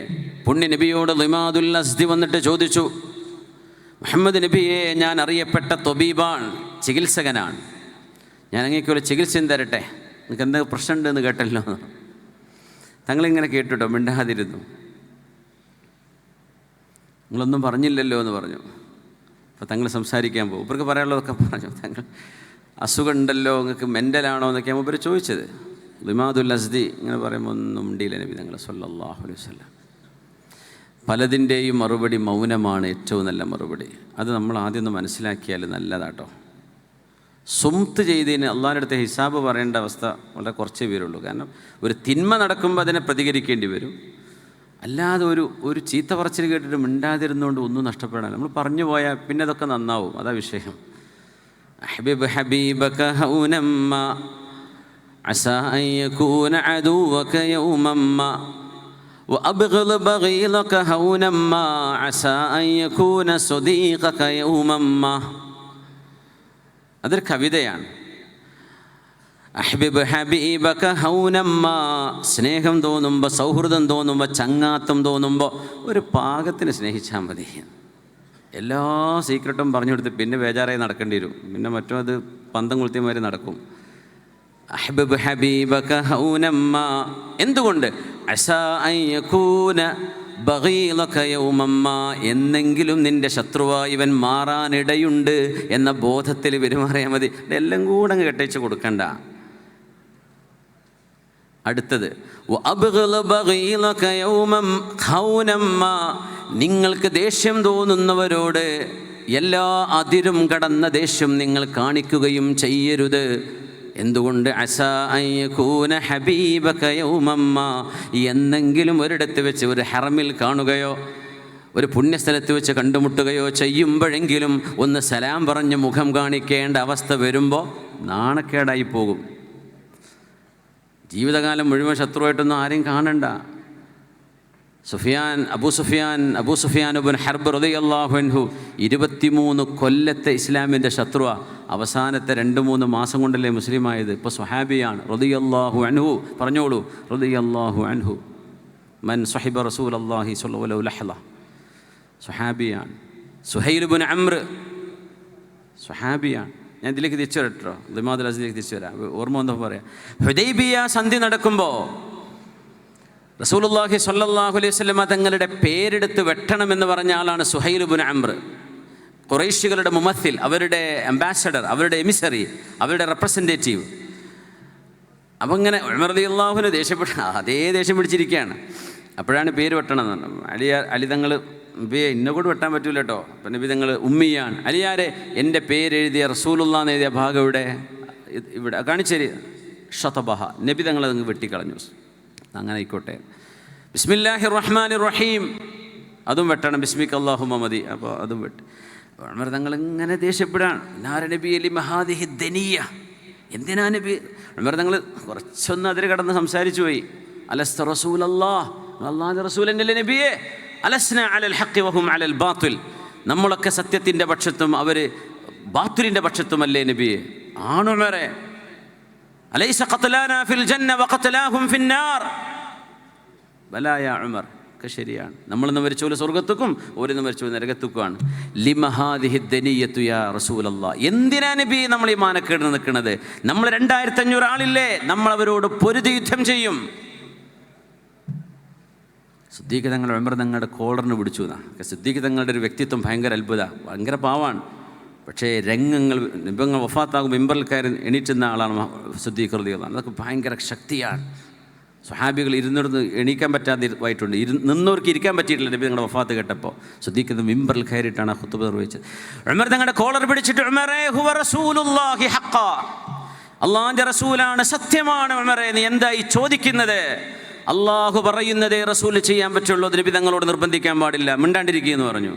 പുണ്യ നബിയോട് ളിമാദുൽ അസ്ദി വന്നിട്ട് ചോദിച്ചു, മുഹമ്മദ് നബിയെ, ഞാൻ അറിയപ്പെട്ട തൊബീബാണ്, ചികിത്സകനാണ്. ഞാൻ അങ്ങേക്കൊരു ചികിത്സയും തരട്ടെ, നിങ്ങൾക്ക് എന്തെങ്കിലും പ്രശ്നമുണ്ടെന്ന് കേട്ടല്ലോ. തങ്ങളിങ്ങനെ കേട്ടുട്ടോ, മിണ്ടാതിരുന്നു. നിങ്ങളൊന്നും പറഞ്ഞില്ലല്ലോ എന്ന് പറഞ്ഞു. അപ്പോൾ തങ്ങൾ സംസാരിക്കാൻ പോകും. ഇവർക്ക് പറയാനുള്ളതൊക്കെ പറഞ്ഞു. തങ്ങൾ അസുഖം ഉണ്ടല്ലോ, നിങ്ങൾക്ക് മെൻ്റലാണോ എന്നൊക്കെയാണ് ഇവർ ചോദിച്ചത്. ളിമാദുൽ അസ്ദി ഇങ്ങനെ പറയുമ്പോൾ ഒന്നും ഉണ്ടിയില്ല നബി തങ്ങൾ സല്ലല്ലാഹു അലൈഹി വസല്ലം. പലതിൻ്റെയും മറുപടി മൗനമാണ് ഏറ്റവും നല്ല മറുപടി. അത് നമ്മൾ ആദ്യം ഒന്ന് മനസ്സിലാക്കിയാൽ നല്ലതാട്ടോ. സുംത്ത് ചെയ്തതിന് അള്ളാഹിൻ്റെ അടുത്ത് ഹിസാബ് പറയേണ്ട അവസ്ഥ വളരെ കുറച്ചേ വരുള്ളൂ. കാരണം ഒരു തിന്മ നടക്കുമ്പോൾ അതിനെ പ്രതികരിക്കേണ്ടി വരും. അല്ലാതെ ഒരു ചീത്ത പറച്ചിൽ കേട്ടിട്ട് മിണ്ടാതിരുന്നുകൊണ്ട് ഒന്നും നഷ്ടപ്പെടാൻ നമ്മൾ പറഞ്ഞു പോയാൽ പിന്നെ അതൊക്കെ നന്നാവും. അതാ വിഷയം. അഹ്ബിബ് ഹബീബക ഹൗനമ്മ അസാ അൻ യകൂന അദുവക യൗമമ്മ വഅബ്ഗിള് ബഗീലക ഹൗനമ്മ അസാ അൻ യകൂന സ്വദീഖക യൗമമ്മ. അതൊരു കവിതയാണ്. അഹ്ബിബ് ഹബീബക ഹൗനമ്മ, സ്നേഹം തോന്നുമ്പോൾ, സൗഹൃദം തോന്നുമ്പോൾ, ചങ്ങാത്തം തോന്നുമ്പോൾ ഒരു പാകത്തിന് സ്നേഹിച്ചാൽ മതി. എല്ലാ സീക്രട്ടും പറഞ്ഞു കൊടുത്ത് പിന്നെ ബേജാറായി നടക്കേണ്ടി വരും. പിന്നെ മറ്റും അത് പന്തം കൊളുത്തിയമാതിരി നടക്കും. അഹ്ബിബ് ഹബീബക ഹൗനമ്മ, എന്തുകൊണ്ട്? അസാ അൻ യകൂന ബഗീലക യൗമമ്മ, എന്നെങ്കിലും നിൻ്റെ ശത്രുവായി ഇവൻ മാറാനിടയുണ്ട് എന്ന ബോധത്തിൽ പെരുമാറിയാൽ മതി. എല്ലാം കൂടെ അങ്ങ് കെട്ടിച്ച് കൊടുക്കണ്ട. അടുത്തത് വഅബ്ഗിള് ബഗീലക യൗമം ഹൗനമ്മ, നിങ്ങൾക്ക് ദേഷ്യം തോന്നുന്നവരോട് എല്ലാ അതിരും കടന്ന ദേഷ്യം നിങ്ങൾ കാണിക്കുകയും ചെയ്യരുത്. എന്തുകൊണ്ട്? അസാ അൻ യകൂന ഹബീബക യൗമമ്മ, എന്നെങ്കിലും ഒരിടത്ത് വെച്ച് ഒരു ഹറമിൽ കാണുകയോ ഒരു പുണ്യസ്ഥലത്ത് വെച്ച് കണ്ടുമുട്ടുകയോ ചെയ്യുമ്പോഴെങ്കിലും ഒന്ന് സലാം പറഞ്ഞ് മുഖം കാണിക്കേണ്ട അവസ്ഥ വരുമ്പോൾ നാണക്കേടായി പോകും. ജീവിതകാലം മുഴുവൻ ശത്രുവായിട്ടൊന്നും ആരെയും കാണണ്ട. അബൂ സുഫിയാൻ ഇബ്നു ഹർബ് റളിയല്ലാഹു അൻഹു 23 കൊല്ലത്തെ ഇസ്ലാമിൻ്റെ ശത്രുവ. അവസാനത്തെ 2-3 മാസം കൊണ്ടല്ലേ മുസ്ലിമായത്. ഇപ്പോൾ സ്വഹാബിയാണ് റളിയല്ലാഹു അൻഹു. പറഞ്ഞോളൂ, റളിയല്ലാഹു അൻഹു. മൻ സ്വഹിബ റസൂലല്ലാഹി സ്വല്ലല്ലാഹു അലൈഹി വസല്ലം. സ്വഹാബിയാണ്. സുഹൈൽ ഇബ്നു അംർ സ്വഹാബിയാണ്. ഞാൻ ഇതിലേക്ക് തിരിച്ചു വരട്ടോ, ളിമാദുൽ അസ്ദിലേക്ക് തിരിച്ചു വരാം. ഓർമ്മ വന്നപ്പോൾ പറയാം. ഹുദൈബിയ സന്ധി നടക്കുമ്പോൾ റസൂലുള്ളാഹി സ്വല്ലല്ലാഹു അലൈഹി വസല്ലം തങ്ങളുടെ പേരെടുത്ത് വെട്ടണമെന്ന് പറഞ്ഞ ആളാണ് സുഹൈൽ ഇബ്നു അംർ. ഖുറൈശികളുടെ മുമസ്സിൽ, അവരുടെ അംബാസഡർ, അവരുടെ എമിസറി, അവരുടെ റെപ്രസെൻറ്റേറ്റീവ്. അപ്പം ഇങ്ങനെ ഉമർ റളിയല്ലാഹുവിന് ദേഷ്യം പിടിച്ചിരിക്കുകയാണ്. അപ്പോഴാണ് പേര് വെട്ടണം എന്ന് പറഞ്ഞു. അലി തങ്ങൾ ഇന്നെ കൂടെ വെട്ടാൻ പറ്റൂല കേട്ടോ. അപ്പം നബി തങ്ങൾ ഉമ്മിയാണ്. അലിയാരെ എൻ്റെ പേരെഴുതിയ റസൂലുള്ളാഹ് എന്ന് എഴുതിയ ഭാഗം ഇവിടെ കാണിച്ചേരി ഷതബഹ. നബി തങ്ങൾ അതങ്ങ് വെട്ടിക്കളഞ്ഞു. അങ്ങനെ ആയിക്കോട്ടെ. ബിസ്മില്ലാഹിർ റഹ്മാനിർ റഹീം അതും വെട്ടണം. ബിസ്മിക അല്ലാഹുമ്മ മതി. അപ്പോൾ അതും വെട്ടി. ഉമർ തങ്ങൾ ഇങ്ങനെ ദേഷ്യപ്പെടാണ്. നാര നബി അലി മഹാദിഹി ദനിയ, എന്തിനാ നബി? ഉമർ തങ്ങൾ കുറച്ചൊന്ന് അതിൽ കടന്ന് സംസാരിച്ചു പോയി. അലസ്ത റസൂലല്ലാഹ്, അല്ലാഹുവിൻ്റെ റസൂൽ എന്നല്ലേ നബിയെ? അലസ്ന അലൽ ഹഖ് വഹും അലൽ ബാത്തിൽ, നമ്മളൊക്കെ സത്യത്തിൻ്റെ പക്ഷത്തും അവർ ബാത്തിലിൻ്റെ പക്ഷത്തുമല്ലേ നബിയെ? ആണ് ഉമറെ. അലൈസ ഖത്ലാനാ ഫിൽ ജന്ന വഖത്ലാഹും ഫിന്നാർ. ബലാ യാ ഉമർ, ഒക്കെ ശരിയാണ്. നമ്മളിന്ന് മരിച്ചോല് സ്വർഗത്തുക്കും ഓരിന്ന് മരിച്ചോല് നരകത്തുക്കുമാണ്. ലിമഹാദിഹി ദനിയത്തു യാ റസൂലല്ലാഹ്, എന്തിനാ നബി നമ്മൾ ഈ മാനക്കേട് നിൽക്കുന്നത്? നമ്മൾ 2500 ആളില്ലേ, നമ്മളവരോട് പൊരുതി യുദ്ധം ചെയ്യും. സിദ്ദീഖ് തങ്ങൾ ഉമർ തങ്ങളുടെ കോളറിന് പിടിച്ചു എന്നാണ്. സിദ്ദീഖ് തങ്ങളുടെ ഒരു വ്യക്തിത്വം ഭയങ്കര അത്ഭുത, ഭയങ്കര പാവാണ്. പക്ഷേ നിബങ്ങൾ വഫാത്താകും മിമ്പറിൽ കയറി എണീറ്റുന്ന ആളാണ് സിദ്ദീഖ് റളിയല്ലാഹു അൻഹു. അതൊക്കെ ഭയങ്കര ശക്തിയാണ്. സ്വഹാബികൾ ഇരുന്നിടന്ന് എണീക്കാൻ പറ്റാതായിട്ടുണ്ട്. നിന്നവർക്ക് ഇരിക്കാൻ പറ്റിയിട്ടില്ല. നബി തങ്ങളുടെ വഫാത്ത് കേട്ടപ്പോൾ സിദ്ദീഖ് മിമ്പറിൽ കയറിയിട്ടാണ് ആ ഖുത്ബ നിർവഹിച്ചത്. ഉമർ തങ്ങളുടെ കോളർ പിടിച്ചിട്ട്, ഉമറേ ഹുവ റസൂലുള്ളാഹി ഹഖ്ഖാ, അല്ലാഹുവിൻ്റെ റസൂലാണ്, സത്യമാണ് ഉമറേ, നീ എന്തായി ചോദിക്കുന്നത്? അള്ളാഹു പറയുന്നതേ റസൂൽ ചെയ്യാൻ പറ്റുള്ളൂ, അത് നബി തങ്ങളോട് നിർബന്ധിക്കാൻ പാടില്ല, മിണ്ടാണ്ടിരിക്കുകയെന്ന് പറഞ്ഞു.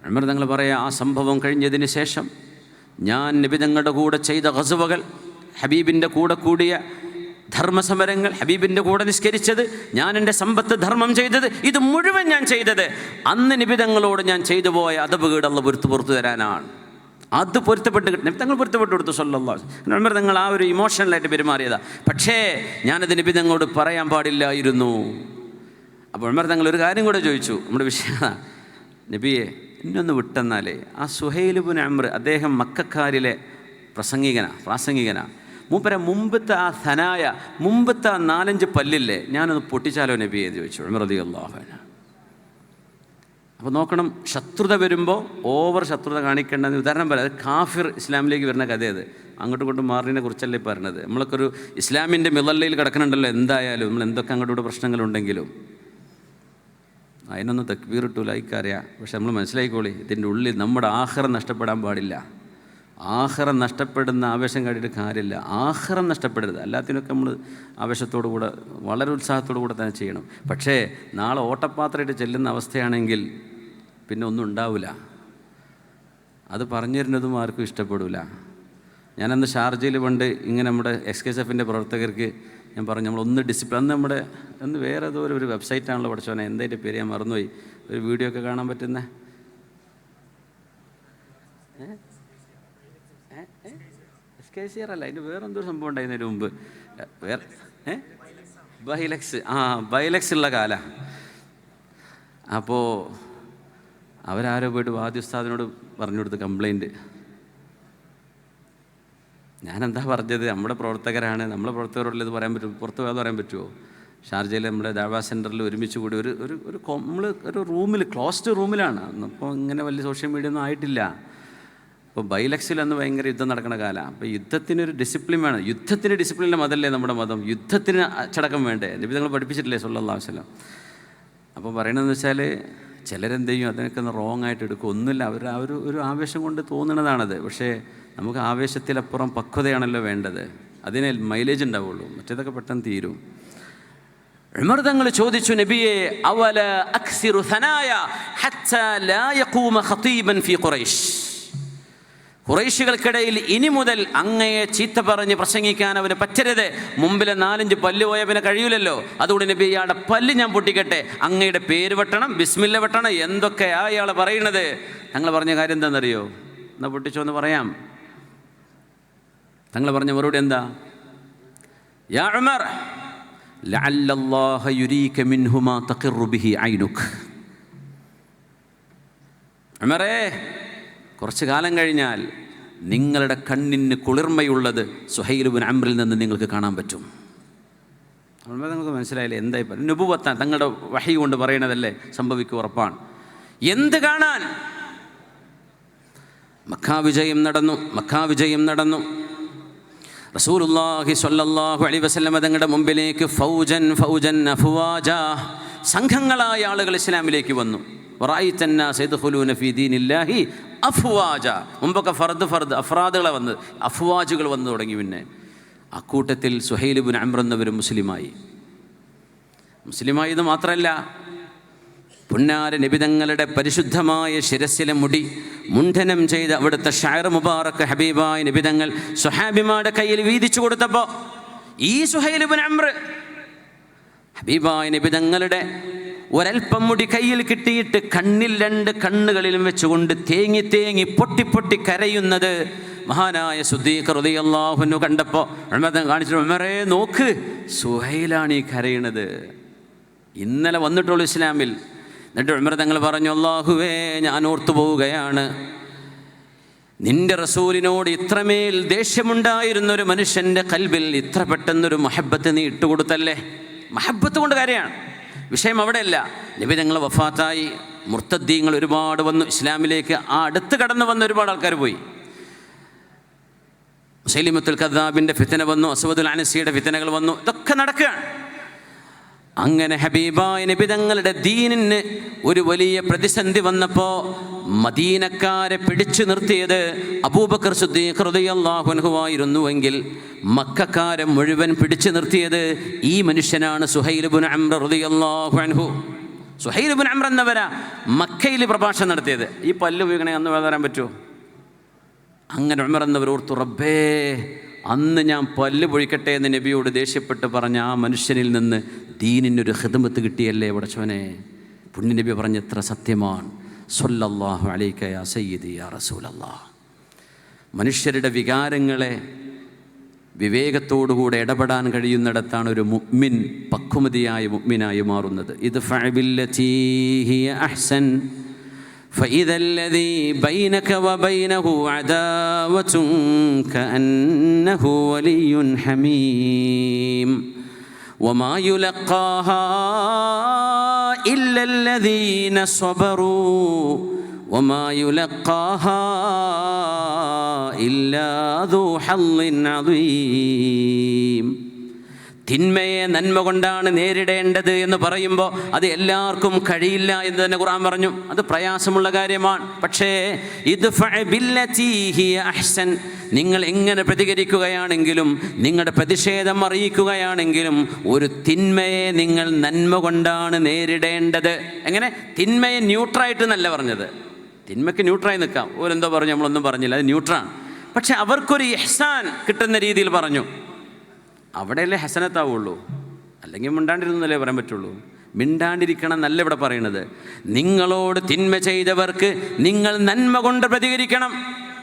ഉമർ തങ്ങൾ പറയാം, ആ സംഭവം കഴിഞ്ഞതിന് ശേഷം ഞാൻ നബി തങ്ങളുടെ കൂടെ ചെയ്ത ഗസ്വകൾ, ഹബീബിൻ്റെ കൂടെ കൂടിയ ധർമ്മസമരങ്ങൾ, ഹബീബിൻ്റെ കൂടെ നിസ്കരിച്ചത്, ഞാൻ എൻ്റെ സമ്പത്ത് ധർമ്മം ചെയ്തത്, ഇത് മുഴുവൻ ഞാൻ ചെയ്തത് അന്ന് നബി തങ്ങളോട് ഞാൻ ചെയ്തു പോയ അദബുകേട് അല്ലാഹു പുറത്തു തരാനാണ്. അത് പൊരുത്തപ്പെട്ട് നബി തങ്ങൾ പൊരുത്തപ്പെട്ട് കൊടുത്തു സല്ലല്ലാഹു അലൈഹി വസല്ലം. ഉമർ തങ്ങൾ ആ ഒരു ഇമോഷണലായിട്ട് പെരുമാറിയതാണ്. പക്ഷേ ഞാനത് നബി തങ്ങളോട് പറയാൻ പാടില്ലായിരുന്നു. അപ്പോൾ ഉമർ തങ്ങൾ ഒരു കാര്യം കൂടെ ചോദിച്ചു, നമ്മുടെ വിഷയം, നബിയെ ഇന്നൊന്ന് വിട്ടെന്നാലേ. ആ സുഹൈൽ ഇബ്നു അംർ, അദ്ദേഹം മക്കക്കാരിലെ പ്രാസംഗികനാ. മൂപ്പര മുമ്പത്തെ ആ ഥനായ, മുമ്പത്തെ ആ 4-5 പല്ലില്ലേ, ഞാനൊന്ന് പൊട്ടിച്ചാലോ നബിയെ എന്ന് ചോദിച്ചു ഉമർ റളിയല്ലാഹു അൻഹു. അപ്പോൾ നോക്കണം, ശത്രുത വരുമ്പോൾ ഓവർ ശത്രുത കാണിക്കേണ്ടെന്ന് ഉദാഹരണം പറയാം. അത് കാഫിർ ഇസ്ലാമിലേക്ക് വരുന്ന കഥയത്, അങ്ങോട്ടും ഇങ്ങോട്ടും മാറിനെ കുറിച്ചല്ലേ പറഞ്ഞത്. നമ്മളൊക്കെ ഒരു ഇസ്ലാമിൻ്റെ മിളല്ലയിൽ കിടക്കണുണ്ടല്ലോ. എന്തായാലും നമ്മൾ എന്തൊക്കെ അങ്ങോട്ടും പ്രശ്നങ്ങളുണ്ടെങ്കിലും അതിനൊന്നും തക്ബീർ ഇട്ടൂല, ഇക്കറിയാം. പക്ഷെ നമ്മൾ മനസ്സിലായിക്കോളി, ഇതിൻ്റെ ഉള്ളിൽ നമ്മുടെ ആഖിറം നഷ്ടപ്പെടാൻ പാടില്ല. ആഖിറം നഷ്ടപ്പെടുന്ന ആവേശം കാട്ടിയിട്ട് കാര്യമില്ല. ആഖിറം നഷ്ടപ്പെടരുത്. എല്ലാത്തിനൊക്കെ നമ്മൾ ആവേശത്തോടു കൂടെ, വളരെ ഉത്സാഹത്തോടു കൂടെ തന്നെ ചെയ്യണം. പക്ഷേ നാളെ ഓട്ടപ്പാത്രമായിട്ട് ചെല്ലുന്ന അവസ്ഥയാണെങ്കിൽ പിന്നെ ഒന്നും ഉണ്ടാവില്ല. അത് പറഞ്ഞു തരുന്നതും ആർക്കും ഇഷ്ടപ്പെടില്ല. ഞാനന്ന് ഷാർജയിൽ പണ്ട് ഇങ്ങനെ നമ്മുടെ SKSF-ൻ്റെ പ്രവർത്തകർക്ക് ഞാൻ പറഞ്ഞു, നമ്മളൊന്ന് ഡിസിപ്ലിൻ, അന്ന് നമ്മുടെ വേറെ ഏതോ ഒരു വെബ്സൈറ്റാണല്ലോ പഠിച്ചോനെ, എന്തായിട്ട് പേര് ഞാൻ മറന്നുപോയി, ഒരു വീഡിയോ ഒക്കെ കാണാൻ പറ്റുന്ന SKCR അല്ല, അതിൻ്റെ വേറെ എന്തോ സംഭവം ഉണ്ടായിരുന്നതിന് മുമ്പ്, വേറെ ബൈലക്സ് ഉള്ള കാല. അപ്പോൾ അവരാരോ പോയിട്ട് വാദ്യോസ്താദിനോട് പറഞ്ഞു കൊടുത്ത് കംപ്ലൈൻറ്റ്. ഞാനെന്താ പറഞ്ഞത്, നമ്മുടെ പ്രവർത്തകരാണ്, നമ്മളെ പ്രവർത്തകരോട് ഇത് പറയാൻ പറ്റും, പുറത്ത് പോകാതെ പറയാൻ പറ്റുമോ? ഷാർജയിലെ നമ്മുടെ ദഅവ സെൻറ്ററിൽ ഒരുമിച്ച് കൂടി നമ്മൾ ഒരു റൂമിൽ, ക്ലോസ്ഡ് റൂമിലാണ്. അപ്പോൾ ഇങ്ങനെ വലിയ സോഷ്യൽ മീഡിയ ഒന്നും ആയിട്ടില്ല. അപ്പോൾ ബൈലക്സിൽ അന്ന് ഭയങ്കര യുദ്ധം നടക്കുന്ന കാലമാണ്. അപ്പോൾ യുദ്ധത്തിനൊരു ഡിസിപ്ലിൻ വേണം. യുദ്ധത്തിന് ഡിസിപ്ലിൻ്റെ മതമല്ലേ നമ്മുടെ മതം. യുദ്ധത്തിന് അച്ചടക്കം വേണ്ടേ? നബി തങ്ങൾ പഠിപ്പിച്ചിട്ടില്ലേ സല്ലല്ലാഹു അലൈഹി വസല്ലം. അപ്പോൾ പറയണമെന്ന് വെച്ചാൽ ചിലരെന്ത് ചെയ്യും, അതിനൊക്കെ ഒന്ന് റോങ് ആയിട്ട് എടുക്കും. ഒന്നുമില്ല, അവർ ആ ഒരു ആവേശം കൊണ്ട് തോന്നുന്നതാണത്. പക്ഷേ നമുക്ക് ആവേശത്തിലപ്പുറം പക്വതയാണല്ലോ വേണ്ടത്. അതിനെ മൈലേജ് ഉണ്ടാവുള്ളൂ, മറ്റേതൊക്കെ പെട്ടെന്ന് തീരും. ഉമർ തങ്ങൾ ചോദിച്ചു, നബിയെ അവല അക്സിറു സനായ ഹത്താ ലാ യഖൂമ ഖതീബൻ ഫീ ഖുറൈശ്, ഖുറൈശികൾക്കിടയിൽ ഇനി മുതൽ അങ്ങയെ ചീത്ത പറഞ്ഞ് പ്രസംഗിക്കാൻ അവന് പറ്റരുത്. മുമ്പിലെ 4-5 പല്ല് പോയ പിന്നെ കഴിയൂലല്ലോ. അതുകൊണ്ട് നബി ഇയാളുടെ പല്ല് ഞാൻ പൊട്ടിക്കട്ടെ, അങ്ങയുടെ പേര് വെട്ടണം, ബിസ്മില്ല വെട്ടണം, എന്തൊക്കെയാ ഇയാൾ പറയുന്നത്? ഞങ്ങൾ പറഞ്ഞ കാര്യം എന്താണെന്നറിയോ? എന്നാൽ പൊട്ടിച്ചോ എന്ന് പറയാം. തങ്ങൾ പറഞ്ഞ മറുപടി എന്താ? യാ ഉമർ ലഅല്ലല്ലാഹ യുരീക മിൻഹുമാ തഖിറു ബിഹി ഐനുക. ഉമറേ, കുറച്ച് കാലം കഴിഞ്ഞാൽ നിങ്ങളുടെ കണ്ണിന് കുളിർമയുള്ളത് സുഹൈൽ ഇബ്നു അംറിൽ നിന്ന് നിങ്ങൾക്ക് കാണാൻ പറ്റും. അപ്പോൾ നിങ്ങൾക്ക് മനസ്സിലായില്ലേ എന്തായി പറയുക? നുബുവത്താണ്, തങ്ങളുടെ വഹി കൊണ്ട് പറയണതല്ലേ, സംഭവിക്കും, ഉറപ്പാണ്. എന്ത് കാണാൻ? മക്കാ വിജയം നടന്നു. റസൂലുള്ളാഹി സ്വല്ലല്ലാഹു അലൈഹി വസല്ലം തങ്ങളുടെ മുമ്പിലേക്ക് ഫൗജൻ അഫ്വാജ, സംഘങ്ങളായ ആളുകൾ ഇസ്ലാമിലേക്ക് വന്നു. അഫ്വാജ, മുമ്പൊക്കെ ഫർദ് അഫ്രാദുകളെ വന്ന്, അഫ്വാജുകൾ വന്നു തുടങ്ങി. പിന്നെ അക്കൂട്ടത്തിൽ സുഹൈൽ ഇബ്നു അംർ എന്നവരും മുസ്ലിമായത് മാത്രമല്ല, പുന്നാര നബിതങ്ങളുടെ പരിശുദ്ധമായ ശിരസ്സിലെ മുടി മുണ്ഡനം ചെയ്ത് അവിടുത്തെ ഷഅർ മുബാറക് ഹബീബായ നബിതങ്ങൾ സ്വഹാബിമാരുടെ കയ്യിൽ വീതിച്ചു കൊടുത്തപ്പോൾ ഈ സുഹൈൽ ഇബ്നു അംർ ഹബീബായ നബിതങ്ങളുടെ ഒരൽപ്പം മുടി കയ്യിൽ കിട്ടിയിട്ട് കണ്ണിൽ 2 കണ്ണുകളിലും വെച്ചുകൊണ്ട് തേങ്ങി പൊട്ടി കരയുന്നത് മഹാനായ സിദ്ദീഖ് റളിയല്ലാഹു അൻഹു കണ്ടപ്പോൾ ഉമർ കാണിച്ചു, ഉമറേ നോക്ക്, സുഹൈലാണ് ഈ കരയണത്. ഇന്നലെ വന്നിട്ടുള്ളൂ ഇസ്ലാമിൽ. എന്നിട്ട് ഉമർ തങ്ങൾ പറഞ്ഞു, അല്ലാഹുവേ, ഞാൻ ഓർത്തു പോവുകയാണ്, നിന്റെ റസൂലിനോട് ഇത്രമേൽ ദേഷ്യമുണ്ടായിരുന്നൊരു മനുഷ്യൻ്റെ കൽബിൽ ഇത്ര പെട്ടെന്നൊരു മഹബത്ത് നീ ഇട്ടുകൊടുത്തല്ലേ. മഹബത്ത് കൊണ്ട് കാര്യമാണ് വിഷയം, അവിടെയല്ല. നബി തങ്ങൾ വഫാത്തായി, മുർത്തദ്ദീങ്ങൾ ഒരുപാട് വന്നു ഇസ്ലാമിലേക്ക്. ആ അടുത്ത് കടന്നു വന്ന ഒരുപാട് ആൾക്കാർ പോയി. മുസൈലിമത്തുൽ കദ്ദാബിൻ്റെ ഫിത്തന വന്നു, അസ്വദുൽ അനസിയുടെ ഫിത്തനകൾ വന്നു, ഇതൊക്കെ നടക്കുകയാണ്. അങ്ങനെ ഹബീബായ നബി തങ്ങളുടെ ദീനിന് ഒരു വലിയ പ്രതിസന്ധി വന്നപ്പോൾ മദീനക്കാരെ പിടിച്ചു നിർത്തിയത് അബൂബക്കർ സിദ്ദീഖ് റളിയല്ലാഹു അൻഹു ആയിരുന്നുവെങ്കിൽ മക്കക്കാരെ മുഴുവൻ പിടിച്ചു നിർത്തിയത് ഈ മനുഷ്യനാണ്, സുഹൈൽ ഇബ്നു അംർ റളിയല്ലാഹു അൻഹു. സുഹൈൽ ഇബ്നു അംർ എന്നവരാ മക്കയിൽ പ്രഭാഷണം നടത്തിയത്. ഈ പല്ല് വീണേ അന്ന് വേദന പറ്റുമോ? അങ്ങനെ ഉമർ എന്നവർ ഓർത്തു, റബ്ബേ, അന്ന് ഞാൻ പല്ല് പൊഴിക്കട്ടെ എന്ന് നബിയോട് ദേഷ്യപ്പെട്ട് പറഞ്ഞ ആ മനുഷ്യനിൽ നിന്ന് ദീനിനൊരു ഖിദ്മത്ത് കിട്ടിയല്ലേ പടച്ചോനെ. പുണ്യ നബി പറഞ്ഞ എത്ര സത്യമാണ്. സ്വല്ലല്ലാഹു അലൈക യാ സയ്യിദി യാ റസൂലല്ലാഹ്. മനുഷ്യരുടെ വികാരങ്ങളെ വിവേകത്തോടുകൂടെ ഇടപെടാൻ കഴിയുന്നിടത്താണ് ഒരു മുഅ്മിൻ പക്വമതിയായ മുഅ്മിനായി മാറുന്നത്. ഇത് ഫഅബില്ലതീ ഹിയ അഹ്സൻ فإذا الذي بينك وبينه عداوة كأنه ولي حميم وما يلقاها إلا الذين صبروا وما يلقاها إلا ذو حظ عظيم. തിന്മയെ നന്മ കൊണ്ടാണ് നേരിടേണ്ടത് എന്ന് പറയുമ്പോൾ അത് എല്ലാവർക്കും കഴിയില്ല എന്ന് തന്നെ ഖുർആൻ പറഞ്ഞു. അത് പ്രയാസമുള്ള കാര്യമാണ്. പക്ഷേ ഇദ്ഫഅ ബില്ലതീ ഹിയ അഹ്സൻ, നിങ്ങൾ എങ്ങനെ പ്രതികരിക്കുകയാണെങ്കിലും, നിങ്ങളുടെ പ്രതിഷേധം അറിയിക്കുകയാണെങ്കിലും, ഒരു തിന്മയെ നിങ്ങൾ നന്മ കൊണ്ടാണ് നേരിടേണ്ടത്. എങ്ങനെ? തിന്മയെ ന്യൂട്രായിട്ട് എന്നല്ല പറഞ്ഞത്. തിന്മയ്ക്ക് ന്യൂട്രായി നിൽക്കാം. ഓരെന്തോ പറഞ്ഞു, നമ്മളൊന്നും പറഞ്ഞില്ല, അത് ന്യൂട്രാണ്. പക്ഷെ അവർക്കൊരു ഇഹ്സാൻ കിട്ടുന്ന രീതിയിൽ പറഞ്ഞു. അവിടെയല്ലേ ഹസനത്താവുള്ളൂ. അല്ലെങ്കിൽ മിണ്ടാണ്ടിരുന്നല്ലേ പറയാൻ പറ്റുള്ളൂ. മിണ്ടാണ്ടിരിക്കണം എന്നല്ല ഇവിടെ പറയണത്. നിങ്ങളോട് തിന്മ ചെയ്തവർക്ക് നിങ്ങൾ നന്മ കൊണ്ട് പ്രതികരിക്കണം.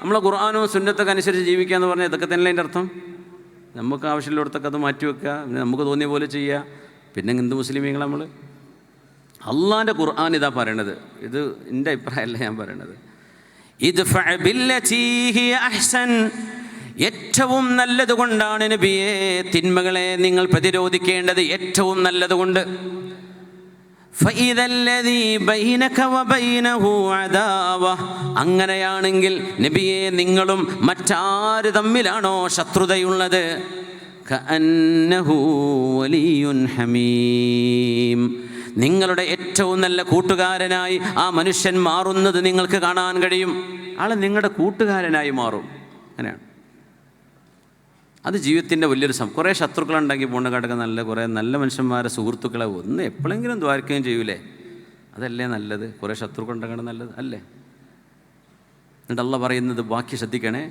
നമ്മൾ ഖുർആനും സുന്നത്തൊക്കെ അനുസരിച്ച് ജീവിക്കുക എന്ന് പറഞ്ഞാൽ ഇതൊക്കെ തന്നെ അതിൻ്റെ അർത്ഥം. നമുക്ക് ആവശ്യമുള്ളിടത്തൊക്കെ അത് മാറ്റിവെക്കുക, പിന്നെ നമുക്ക് തോന്നിയ പോലെ ചെയ്യുക. പിന്നെ എന്ത് മുസ്ലിമീങ്ങൾ നമ്മൾ? അള്ളാൻ്റെ ഖുർആൻ ഇതാ പറയണത്. ഇത് എൻ്റെ അഭിപ്രായമല്ല ഞാൻ പറയണത്. ഇദ്ഫഅ ബില്ലതീ ഹിയ അഹ്സൻ, ഏറ്റവും നല്ലതുകൊണ്ടാണ് നബിയെ തിന്മകളെ നിങ്ങൾ പ്രതിരോധിക്കേണ്ടത്, ഏറ്റവും നല്ലതുകൊണ്ട്. അങ്ങനെയാണെങ്കിൽ നബിയെ നിങ്ങളും മറ്റാര് തമ്മിലാണോ ശത്രുതയുള്ളത്, കഅന്നഹു വലിയുൻ ഹമീം, നിങ്ങളുടെ ഏറ്റവും നല്ല കൂട്ടുകാരനായി ആ മനുഷ്യൻ മാറുന്നത് നിങ്ങൾക്ക് കാണാൻ കഴിയും. ആൾ നിങ്ങളുടെ കൂട്ടുകാരനായി മാറും. അങ്ങനെയാണ്. അത് ജീവിതത്തിൻ്റെ വലിയൊരു കുറേ ശത്രുക്കളുണ്ടെങ്കിൽ പൂണ്ടക്കാട്ടൊക്കെ കുറേ നല്ല മനുഷ്യന്മാരെ സുഹൃത്തുക്കളെ ഒന്ന് എപ്പോഴെങ്കിലും ദ്വാരിക്കുകയും ചെയ്യൂലേ? അതല്ലേ നല്ലത്? കുറേ ശത്രുക്കളുണ്ടെങ്കിൽ നല്ലത് അല്ലേ? എന്നിട്ട് അള്ളാഹ് പറയുന്നത് ബാക്കി ശ്രദ്ധിക്കണേ,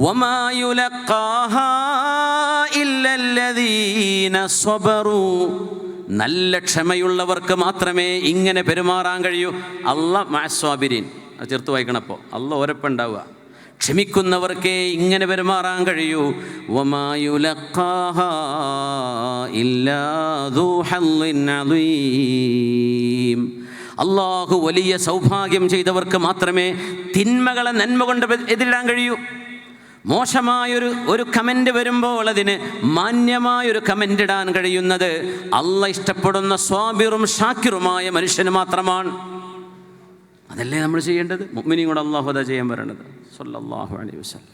വമാ യുലഖാഹാ ഇല്ലല്ലദീന സ്വബറൂ, നല്ല ക്ഷമയുള്ളവർക്ക് മാത്രമേ ഇങ്ങനെ പെരുമാറാൻ കഴിയൂ. അള്ളാഹ് മഅസ്വാബിരീൻ, അത് ചേർത്ത് വായിക്കണപ്പോൾ അള്ളാഹ് ഓരപ്പം ഉണ്ടാവുക. ക്ഷമിക്കുന്നവർക്കേ ഇങ്ങനെ പെരുമാറാൻ കഴിയൂ. വമാ യുലഖാഹാ ഇല്ലാ ദൂ ഹള്ളിൻ അളീം, അള്ളാഹു വലിയ സൗഭാഗ്യം ചെയ്തവർക്ക് മാത്രമേ തിന്മകളെ നന്മ കൊണ്ട് എതിരിടാൻ കഴിയൂ. മോശമായൊരു കമൻ്റ് വരുമ്പോൾ അതിന് മാന്യമായൊരു കമൻ്റ് ഇടാൻ കഴിയുന്നത് അള്ളാഹ് ഇഷ്ടപ്പെടുന്ന സ്വാബിറും ഷാക്കിറുമായ മനുഷ്യന് മാത്രമാണ്. അതല്ലേ നമ്മൾ ചെയ്യേണ്ടത്? മുഅ്മിനീൻ കൂടെ അള്ളാഹു അതാ ചെയ്യാൻ പറയണത് സല്ലല്ലാഹു അലൈഹി വസല്ലം.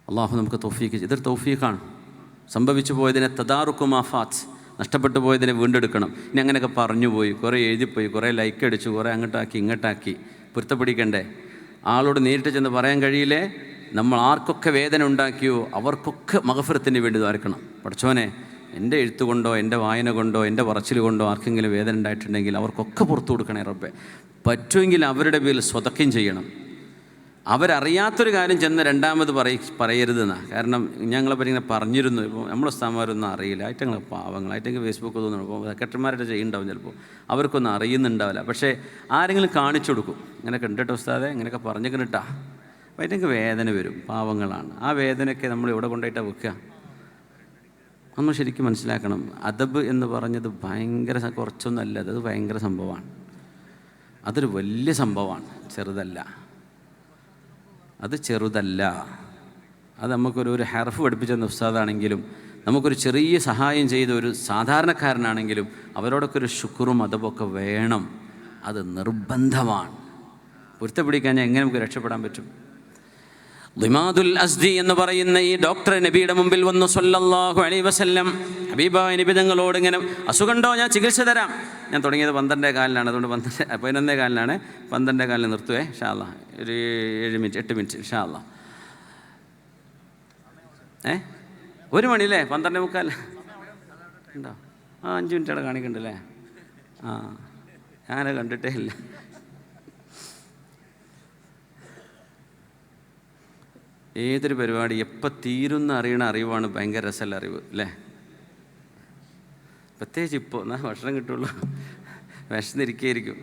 അള്ളാഹു നമുക്ക് തൗഫീഖ്, ഇതൊരു തൗഫീഖാണ്. സംഭവിച്ചു പോയതിനെ തദാറുക്കു മാഫാത്ത്, നഷ്ടപ്പെട്ടു പോയതിനെ വീണ്ടെടുക്കണം. ഇനി അങ്ങനെയൊക്കെ പറഞ്ഞു പോയി, കുറേ എഴുതിപ്പോയി, കുറേ ലൈക്ക് അടിച്ചു, കുറേ അങ്ങോട്ടാക്കി ഇങ്ങോട്ടാക്കി, പൊരുത്തപ്പെടിക്കണ്ടേ? ആളോട് നേരിട്ട് ചെന്ന് പറയാൻ കഴിയില്ലേ? നമ്മൾ ആർക്കൊക്കെ വേദന ഉണ്ടാക്കിയോ അവർക്കൊക്കെ മഗ്ഫിറത്തിന് വേണ്ടി ദ്വാരക്കണം. പടച്ചോനെ, എൻ്റെ എഴുത്തുകൊണ്ടോ എൻ്റെ വായന കൊണ്ടോ എൻ്റെ പറച്ചിൽ കൊണ്ടോ ആർക്കെങ്കിലും വേദന ഉണ്ടായിട്ടുണ്ടെങ്കിൽ അവർക്കൊക്കെ പുറത്തു കൊടുക്കണേ റബ്ബേ. പറ്റുമെങ്കിൽ അവരുടെ പേരിൽ സ്വതക്കം ചെയ്യണം. അവരറിയാത്തൊരു കാര്യം ചെന്ന് രണ്ടാമത് പറയരുതെന്നാണ്. കാരണം ഞങ്ങളെ പറ്റി ഇങ്ങനെ പറഞ്ഞിരുന്നു. ഇപ്പോൾ നമ്മളെ സ്ഥാനമാരൊന്നും അറിയില്ല, ആയിട്ടങ്ങൾ പാവങ്ങളായിട്ടെങ്കിൽ ഫേസ്ബുക്ക് തോന്നുന്നു. ഇപ്പോൾ സെക്രട്ടറിമാരുടെ ചെയ്യുന്നുണ്ടാവും, ചിലപ്പോൾ അവർക്കൊന്നും അറിയുന്നുണ്ടാവില്ല. പക്ഷേ ആരെങ്കിലും കാണിച്ചു കൊടുക്കും, ഇങ്ങനെയൊക്കെ ഉണ്ട് കേട്ടോ ഉസ്താദെ, ഇങ്ങനെയൊക്കെ പറഞ്ഞിട്ടാ. അപ്പോൾ അതിൻ്റെയൊക്കെ വേദന വരും, പാവങ്ങളാണ്. ആ വേദനയൊക്കെ നമ്മൾ ഇവിടെ കൊണ്ടുപോയിട്ടാണ് വെക്കുക. നമ്മൾ ശരിക്കും മനസ്സിലാക്കണം. അദബ് എന്ന് പറഞ്ഞത് ഭയങ്കര കുറച്ചൊന്നുമല്ല, അത് ഭയങ്കര സംഭവമാണ്. അതൊരു വലിയ സംഭവമാണ്, ചെറുതല്ല. അത് ചെറുതല്ല. അത് നമുക്കൊരു ഹർഫ് പഠിപ്പിച്ച ഉസ്താദാണെങ്കിലും നമുക്കൊരു ചെറിയ സഹായം ചെയ്ത ഒരു സാധാരണക്കാരനാണെങ്കിലും അവരോടൊക്കെ ഒരു ശുക്റും അദബൊക്കെ വേണം. അത് നിർബന്ധമാണ്. പൊരുത്തപ്പിടിക്കാൻ എങ്ങനെ നമുക്ക് രക്ഷപ്പെടാൻ പറ്റും? ദിമാദുൽ അസ്ദി എന്ന് പറയുന്ന ഈ ഡോക്ടർ നബിയുടെ മുമ്പിൽ വന്നു സല്ലല്ലാഹു അലൈഹി വസല്ലം. ഹബീബായ നബി തങ്ങളോട് ഇങ്ങനെ, അസുഖമുണ്ടോ, ഞാൻ ചികിത്സ തരാം. ഞാൻ തുടങ്ങിയത് 12:15, അതുകൊണ്ട് 11:15 12:15 നിർത്തുവേ ഇൻഷാ അല്ലാഹ്. ഒരു 7 മിനിറ്റ് 8 മിനിറ്റ് ഇൻഷാ അല്ലാഹ്. 1 മണി അല്ലേ? 12:45 ഉണ്ടോ? 5 മിനിറ്റ് അവിടെ കാണിക്കണ്ടല്ലേ? ഞാനത് കണ്ടിട്ടേ ഇല്ല. ഏതൊരു പരിപാടി എപ്പോൾ തീരുന്ന അറിയണ അറിവാണ് ഭയങ്കര രസമുള്ള അറിവ് അല്ലേ? പ്രത്യേകിച്ച് ഇപ്പോൾ എന്നാൽ ഭക്ഷണം കിട്ടുള്ളൂ. വിശന്നിരിക്കുകയായിരിക്കും.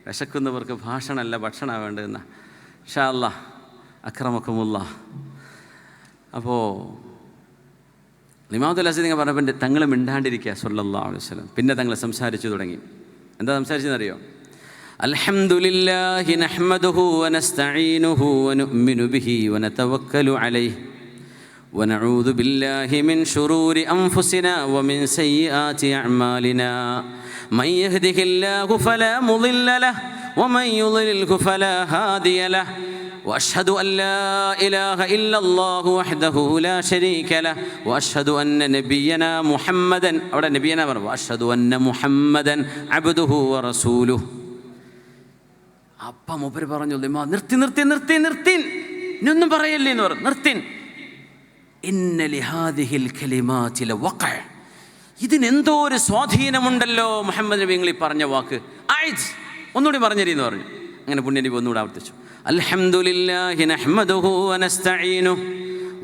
വിശക്കുന്നവർക്ക് ഭാഷണമല്ല ഭക്ഷണമാണ് വേണ്ടതെന്ന ഇൻഷാ അല്ലാഹ്. അക്രമക്കുമുല്ലാ. അപ്പോൾ ദിമാദുൽ അസ്ദി നിങ്ങൾ പറഞ്ഞപ്പോൾ തങ്ങൾ മിണ്ടാണ്ടിരിക്കുക സല്ലല്ലാഹു അലൈഹി വസല്ലം. പിന്നെ തങ്ങൾ സംസാരിച്ചു തുടങ്ങി. എന്താ സംസാരിച്ചതെന്നറിയോ? അൽഹംദുലില്ലാഹി നഹ്മദുഹു വനസ്തഈനുഹു വനുഅ്മിനു ബിഹി വനതവക്കലു അലൈഹി വനഊദു ബില്ലാഹി മിൻ ശുറൂരി അൻഫുസിനാ വമിൻ സയ്യിആതി അഅ്മാലിനാ മൻ യഹ്ദിഹില്ലാഹു ഫലാ മുളില്ല ലഹു വമൻ യുളിൽഹു ഫലാ ഹാദിയ ലഹു وأشهد أن لا إله إلا الله وحده لا شريك له وأشهد أن نبينا محمدا وأشهد أن محمدا عبده ورسوله. അപ്പം മൂപ്പര് പറഞ്ഞു, നിർത്തി ഇനിയൊന്നും പറയല്ലേ എന്ന് പറഞ്ഞു. നിർത്തിൻ. ഇന്ന ലിഹാദിഹിൽ കലിമാതി ലവഖഅ, ഇതിനെന്തോ ഒരു സ്വാധീനമുണ്ടല്ലോ മുഹമ്മദ് നബി നിങ്ങൾ ഈ പറഞ്ഞ വാക്ക്. ഒന്നുകൂടി പറഞ്ഞിരിന്ന് പറഞ്ഞു. അങ്ങനെ പുണ്യനബി ഒന്നുകൂടെ ആവർത്തിച്ചു. അൽഹംദുലില്ലാഹി നഹ്മദുഹു വനസ്തഈനുഹു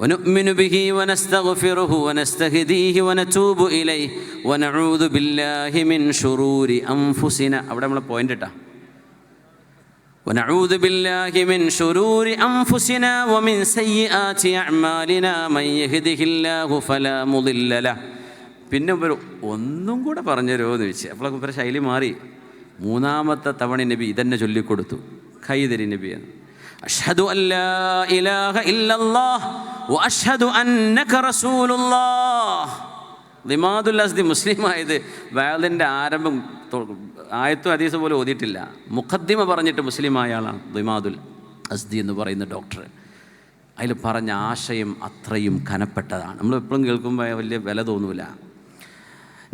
വനുഅ്മിനു ബിഹി വനസ്തഗ്ഫിറുഹു വനസ്തഹ്ദീഹി വനതൂബു ഇലൈഹി വനഊദു ബില്ലാഹി മിൻ ശുറൂരി അൻഫുസിനാ. അവിടെ നമ്മളെ പോയിന്റ് ഇട്ടാ. വനഊദു ബില്ലാഹി മിൻ ശുറൂരി അൻഫുസിനാ വമിൻ സയ്യിആതി അഅ്മാലിനാ മൻ യഹ്ദിഹില്ലാഹു ഫലാ മുളില്ല ലഹു. പിന്നെ ഒന്നും കൂടെ പറഞ്ഞുതരുമോ എന്ന് ചോദിച്ചു. അപ്പോഴൊക്കെ ഇവരുടെ ശൈലി മാറി. 3ാമത്തെ തവണ നബി ഇതന്നെ ചൊല്ലിക്കൊടുത്തു. ഖൈദരി നബിയാണ്. അഷ്ഹദു അല്ലാ ഇലാഹ ഇല്ലല്ലാഹ് വഅഷ്ഹദു അന്നക റസൂലുള്ളാഹ്. ദിമാദുൽ അസ്ദി മുസ്ലിം ആയത് വഅദിൻ്റെ ആരംഭം ആയത്തും ഹദീസ് പോലും ഓതിയിട്ടില്ല. മുഖദ്ദിമ പറഞ്ഞിട്ട് മുസ്ലിം ആയ ആളാണ് ദിമാദുൽ അസ്ദി എന്ന് പറയുന്ന ഡോക്ടർ. അതിൽ പറഞ്ഞ ആശയം അത്രയും കനപ്പെട്ടതാണ്. നമ്മൾ എപ്പോഴും കേൾക്കുമ്പോൾ വലിയ വില തോന്നൂല.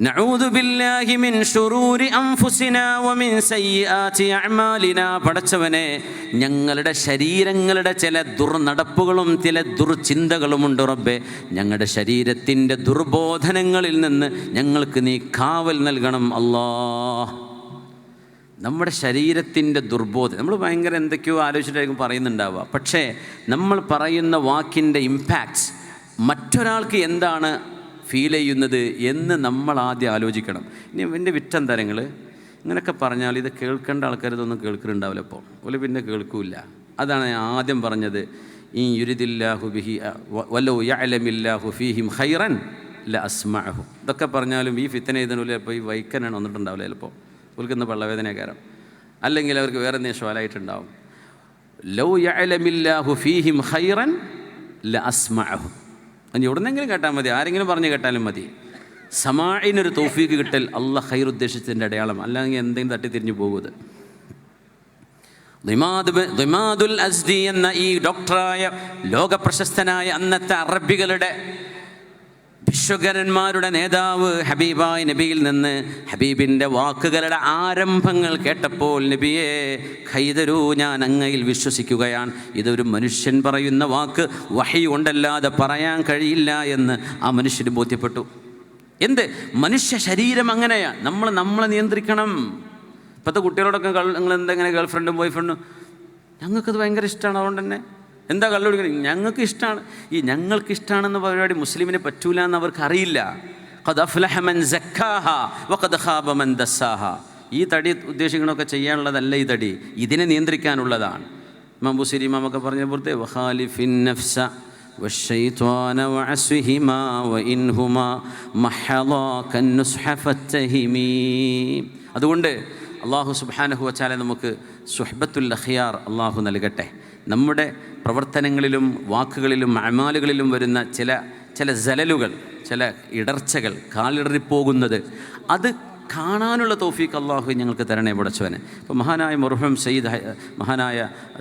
നഊദു ബില്ലാഹി മിൻ ശുറൂരി അൻഫുസിനാ വമിൻ സയ്യിആതി അഅ്മാലിനാ. പടച്ചവനെ, ഞങ്ങളുടെ ശരീരങ്ങളുടെ ചില ദുർനടപ്പുകളും ചില ദുർചിന്തകളുമുണ്ട് റബ്ബേ. ഞങ്ങളുടെ ശരീരത്തിൻ്റെ ദുർബോധനങ്ങളിൽ നിന്ന് ഞങ്ങൾക്ക് നീ കാവൽ നൽകണം അല്ലാഹ്. നമ്മുടെ ശരീരത്തിൻ്റെ ദുർബോധം നമ്മൾ ഭയങ്കര എന്തൊക്കെയോ ആലോചിച്ചിട്ടായിരിക്കും പറയുന്നുണ്ടാവുക. പക്ഷേ നമ്മൾ പറയുന്ന വാക്കിൻ്റെ ഇമ്പാക്ട്സ് മറ്റൊരാൾക്ക് എന്താണ് ഫീൽ ചെയ്യുന്നത് എന്ന് നമ്മൾ ആദ്യം ആലോചിക്കണം. ഇനി എൻ്റെ വിറ്റന്തരങ്ങൾ ഇങ്ങനെയൊക്കെ പറഞ്ഞാൽ ഇത് കേൾക്കേണ്ട ആൾക്കാർ ഇതൊന്നും കേൾക്കുന്നുണ്ടാവില്ല. ഇപ്പോൾ ഒരു പിന്നെ കേൾക്കൂല. അതാണ് ഞാൻ ആദ്യം പറഞ്ഞത്. ഈ യുരിദില്ലാഹു ബിഹി വലൗ യഅലമില്ലാഹു ഫീഹിം ഖൈറൻ ലഅസ്മഅഹു. ഇതൊക്കെ പറഞ്ഞാലും ഈ ഫിത്തന ഇതിനുള്ളിൽ ഇപ്പോൾ ഈ വൈക്കനാണ് വന്നിട്ടുണ്ടാവില്ല. ചിലപ്പോൾ ഓൽക്കുന്ന പള്ളവേദനക്കാരം, അല്ലെങ്കിൽ അവർക്ക് വേറെ എന്തെങ്കിലും ഷോലായിട്ടുണ്ടാവും. ലൗ യഅലമില്ലാഹു ഫീഹിം ഖൈറൻ ലഅസ്മഅഹു. അത് എവിടുന്നെങ്കിലും കേട്ടാൽ മതി, ആരെങ്കിലും പറഞ്ഞ് കേട്ടാലും മതി. സമാഇനൊരു തൗഫീക്ക് കിട്ടൽ അള്ളാഹ് ഖൈർ ഉദ്ദേശിച്ചതിൻ്റെ അടയാളം. അല്ലെങ്കിൽ എന്തെങ്കിലും തട്ടിത്തിരിഞ്ഞു പോകുന്നത്. ദിമാദുൽ അസ്ദി എന്ന ഈ ഡോക്ടറായ ലോകപ്രശസ്തനായ അന്നത്തെ അറബികളുടെ വിശ്വകരന്മാരുടെ നേതാവ് ഹബീബായ നബിയിൽ നിന്ന് ഹബീബിൻ്റെ വാക്കുകളുടെ ആരംഭങ്ങൾ കേട്ടപ്പോൾ, നബിയെ ഖൈദരൂ, ഞാൻ അങ്ങയിൽ വിശ്വസിക്കുകയാണ്. ഇതൊരു മനുഷ്യൻ പറയുന്ന വാക്ക് വഹി കൊണ്ടല്ലാതെ പറയാൻ കഴിയില്ല എന്ന് ആ മനുഷ്യന് ബോധ്യപ്പെട്ടു. എന്ത് മനുഷ്യ ശരീരം അങ്ങനെയാണ്. നമ്മളെ നിയന്ത്രിക്കണം. ഇപ്പോഴത്തെ കുട്ടികളോടൊക്കെ നിങ്ങൾ എന്തെങ്ങനെ ഗേൾ ഫ്രണ്ടും ബോയ് ഫ്രണ്ടും, ഞങ്ങൾക്കത് ഭയങ്കര ഇഷ്ടമാണ്, അതുകൊണ്ട് തന്നെ എന്താ കള്ളു കുടിക്കുന്നത്, ഞങ്ങൾക്ക് ഇഷ്ടമാണ്. ഈ ഞങ്ങൾക്ക് ഇഷ്ടമാണെന്ന പരിപാടി മുസ്ലിമിന് പറ്റൂല എന്ന് അവർക്ക് അറിയില്ല. ഖദ് അഫ്ലഹ മൻ സക്കാഹാ വഖദ് ഖാബ മൻ ദസ്സാഹാ. ഈ തടി ഉദ്ദേശിക്കണമൊക്കെ ചെയ്യാനുള്ളതല്ല ഈ തടി, ഇതിനെ നിയന്ത്രിക്കാനുള്ളതാണ്. ഇമാം ബുസീരി ഇമാമൊക്കെ പറഞ്ഞ പുറത്തെ വഖാലിഫിൻ നഫ്സ والشيطان وعصهما وإنهما محضا كالنصح فاتهمي. അതുകൊണ്ട് അള്ളാഹു സുബ്ഹാനഹു വ തആല നമുക്ക് സുഹ്ബത്തുൽ അഖിയാർ അള്ളാഹു നൽകട്ടെ. നമ്മുടെ പ്രവർത്തനങ്ങളിലും വാക്കുകളിലും അമാലുകളിലും വരുന്ന ചില സലലുകൾ, ചില ഇടർച്ചകൾ, കാലിടറിപ്പോകുന്നത്, അത് കാണാനുള്ള തൗഫീഖ് അള്ളാഹു ഞങ്ങൾക്ക് തരണേ പടച്ചവനെ. ഇപ്പോൾ മഹാനായ മർഹൂം മഹാനായ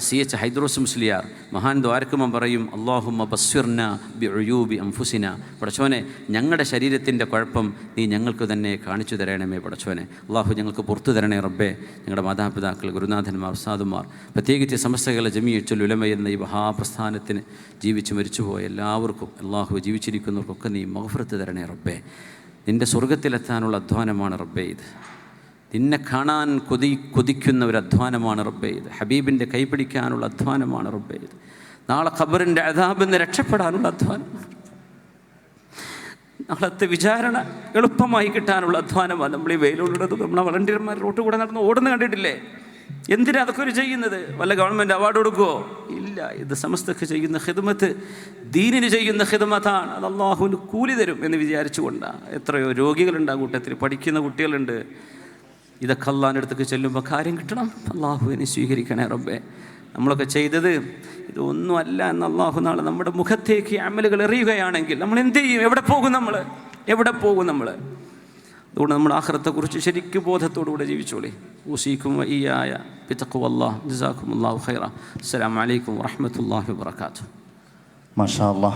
CH ഹൈദ്രോസ് മുസ്ലിയാർ മഹാൻ ദ്വാരക്കുമ്പം പറയും, അല്ലാഹുമ്മ ബസ്സിർന ബിഉയൂബി അൻഫുസിന. പടച്ചവനെ, ഞങ്ങളുടെ ശരീരത്തിൻ്റെ കുഴപ്പം നീ ഞങ്ങൾക്ക് തന്നെ കാണിച്ചു തരണമേ പടച്ചവനെ. അള്ളാഹു ഞങ്ങൾക്ക് പുറത്തു തരണേ റബ്ബേ. ഞങ്ങളുടെ മാതാപിതാക്കൾ, ഗുരുനാഥന്മാർ, ഉസ്താദുമാർ, പ്രത്യേകിച്ച് സമസ്തകളെ ജമീഅത്തുൽ ഉലമ എന്ന ഈ മഹാപ്രസ്ഥാനത്തിന് ജീവിച്ച് മരിച്ചുപോയ എല്ലാവർക്കും, അള്ളാഹു ജീവിച്ചിരിക്കുന്നവർക്കൊക്കെ നീ മഗ്ഫിറത്ത് തരണേ റബ്ബേ. നിൻ്റെ സ്വർഗത്തിലെത്താനുള്ള അധ്വാനമാണ് റബ്ബേ ഇത്. നിന്നെ കാണാൻ കൊതിക്കുന്ന ഒരു അധ്വാനമാണ് റബ്ബേ ഇത്. ഹബീബിൻ്റെ കൈപിടിക്കാനുള്ള അധ്വാനമാണ് റബ്ബേ ഇത്. നാളെ ഖബറിൻ്റെ അദാബിൽ നിന്ന് രക്ഷപ്പെടാനുള്ള അധ്വാനമാണ്. നാളത്തെ വിചാരണ എളുപ്പമായി കിട്ടാനുള്ള അധ്വാനമാണ്. നമ്മൾ ഈ വെയിലുള്ളത് നമ്മളെ വളണ്ടിയർമാർ റോട്ട് കൂടെ നടന്ന് ഓടുന്ന കണ്ടിട്ടില്ലേ? എന്തിനാ അതൊക്കെ ഒരു ചെയ്യുന്നത്? വല്ല ഗവൺമെൻറ് അവാർഡ് കൊടുക്കുമോ? ഇല്ല. ഇത് സമസ്തക്ക് ചെയ്യുന്ന ഖിദ്മത്ത്, ദീനിന് ചെയ്യുന്ന ഖിദ്മത്താണ്. അത് അള്ളാഹുവിന് കൂലി തരും എന്ന് വിചാരിച്ചുകൊണ്ടാണ്. എത്രയോ രോഗികളുണ്ട് ആ കൂട്ടത്തിൽ, പഠിക്കുന്ന കുട്ടികളുണ്ട്. ഇതൊക്കെ അള്ളാഹിൻ്റെ അടുത്തേക്ക് ചെല്ലുമ്പോൾ കാര്യം കിട്ടണം. അള്ളാഹുവിനെ സ്വീകരിക്കണേ റബ്ബേ. നമ്മളൊക്കെ ചെയ്തത് ഇതൊന്നും അല്ല എന്ന് അള്ളാഹു നാളെ നമ്മുടെ മുഖത്തേക്ക് അമലുകൾ എറിയുകയാണെങ്കിൽ നമ്മൾ എന്ത് ചെയ്യും? എവിടെ പോകും നമ്മൾ? അതുകൊണ്ട് നമ്മൾ ആഖിറത്തെക്കുറിച്ച് ശരിക്കും ബോധത്തോടുകൂടെ ജീവിച്ചോളി. ഊസീക്കും വഇയ്യായ ബിത്തഖ്വല്ലാഹ്. ജസാക്കുമുല്ലാഹു ഖൈറ. അസ്സലാമു അലൈക്കും വറഹ്മത്തുള്ളാഹി വബറകാതുഹു. മാഷാ അല്ലാഹ്.